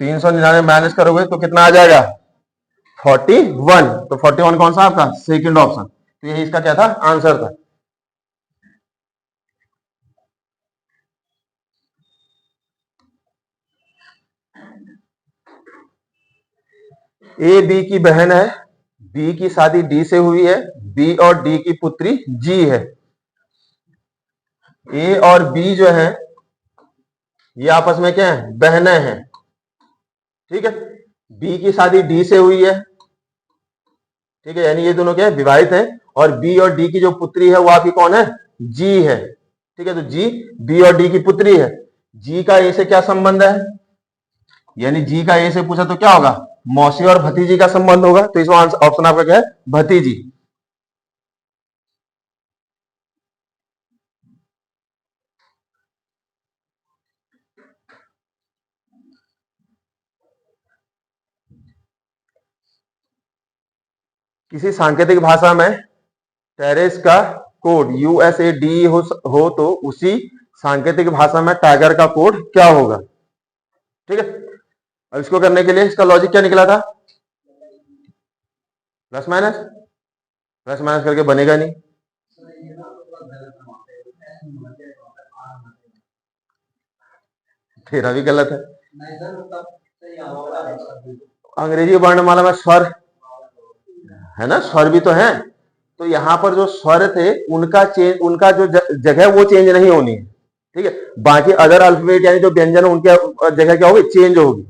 399 माइनस करोगे तो कितना आ जाएगा 41। तो 41 कौन सा आपका सेकंड ऑप्शन। तो यही इसका क्या था आंसर था। ए बी की बहन है, बी की शादी डी से हुई है, बी और डी की पुत्री जी है। ए और बी जो है ये आपस में क्या है बहनें हैं। ठीक है, बी की शादी डी से हुई है। ठीक है, यानी ये दोनों क्या है विवाहित हैं, और बी और डी की जो पुत्री है वो आपकी कौन है जी है। ठीक है, तो जी बी और डी की पुत्री है। जी का ए से क्या संबंध है, यानी जी का ए से पूछा तो क्या होगा मौसी और भतीजी का संबंध होगा। तो इसमें ऑप्शन आपका क्या है भतीजी। किसी सांकेतिक भाषा में टेरेस का कोड USAD हो तो उसी सांकेतिक भाषा में टाइगर का कोड क्या होगा। ठीक है, अब इसको करने के लिए इसका लॉजिक क्या निकला था, प्लस माइनस करके बनेगा नहीं। तेरा भी गलत है, अंग्रेजी वर्णमाला में स्वर है ना, स्वर भी तो है। तो यहां पर जो स्वर थे उनका जो जगह वो चेंज नहीं होनी है। ठीक है, बाकी अदर अल्फाबेट यानी जो व्यंजन उनके जगह क्या होगी चेंज होगी।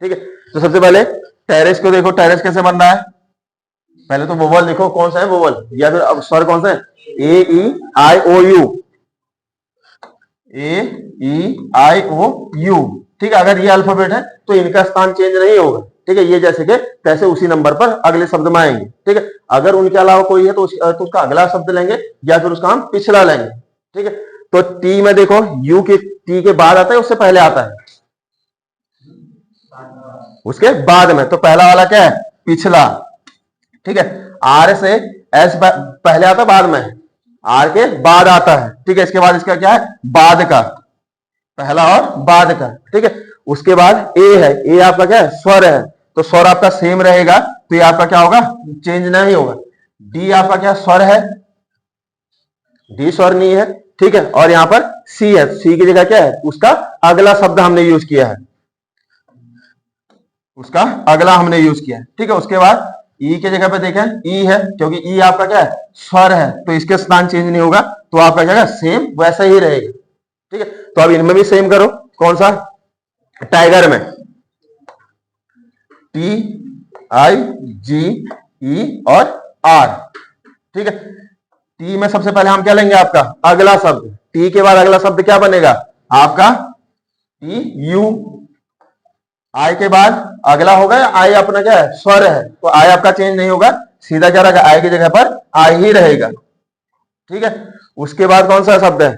ठीक है, तो सबसे पहले टेरेस को देखो, टेरेस कैसे बन रहा है, पहले तो वोवल देखो कौन सा है वोवल, या फिर अब स्वर कौन सा है AEIOU, AEIOU। ठीक है, अगर ये अल्फाबेट है तो इनका स्थान चेंज नहीं होगा। ठीक है, ये जैसे के तैसे उसी नंबर पर अगले शब्द में आएंगे। ठीक है, अगर उनके अलावा कोई है तो उसका अगला शब्द लेंगे या फिर उसका हम पिछला लेंगे। ठीक है, तो टी में देखो यू के टी के बाद आता है उससे पहले आता है, उसके बाद में, तो पहला वाला क्या है पिछला। ठीक है, आर से एस पहले आता है बाद में, आर के बाद आता है। ठीक है, इसके बाद इसका क्या है बाद का, पहला और बाद का। ठीक है, उसके बाद ए है, ए आपका क्या है स्वर है, तो स्वर आपका सेम रहेगा, तो ये आपका क्या होगा चेंज नहीं होगा। डी आपका क्या स्वर है, डी स्वर नहीं है। ठीक है, और यहां पर सी है, सी की जगह क्या है उसका अगला शब्द हमने यूज किया है, उसका अगला हमने यूज किया है। ठीक है, उसके बाद ई के जगह पे देखें ई है, क्योंकि ई आपका क्या है स्वर है, तो इसके स्थान चेंज नहीं होगा, तो आपका क्या है सेम वैसा ही रहेगा। ठीक है, तो अब इनमें भी सेम करो, कौन सा टाइगर में, टी आई जी ई और आर। ठीक है, टी में सबसे पहले हम क्या लेंगे, आपका अगला शब्द। टी के बाद अगला शब्द क्या बनेगा आपका, टी यू। आई के बाद अगला होगा, आई अपना क्या है, स्वर है, तो आई आपका चेंज नहीं होगा, सीधा क्या रहेगा, आई की जगह पर आई ही रहेगा। ठीक है, उसके बाद कौन सा शब्द है,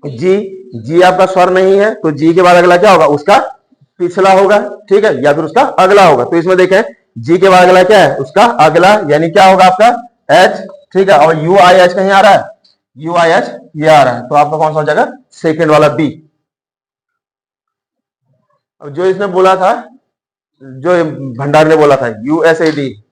जी। जी आपका स्वर नहीं है, तो जी के बाद अगला क्या होगा, उसका पिछला होगा। ठीक है, या फिर उसका अगला होगा। तो इसमें देखें, जी के बाद अगला क्या है, उसका अगला, यानी क्या होगा आपका एच। ठीक है, और यू आई एच कहीं आ रहा है, यू आई एच ये आ रहा है, तो आपका कौन सा हो जाएगा, सेकेंड वाला बी। अब जो इसने बोला था, जो भंडार ने बोला था यूएसएडी,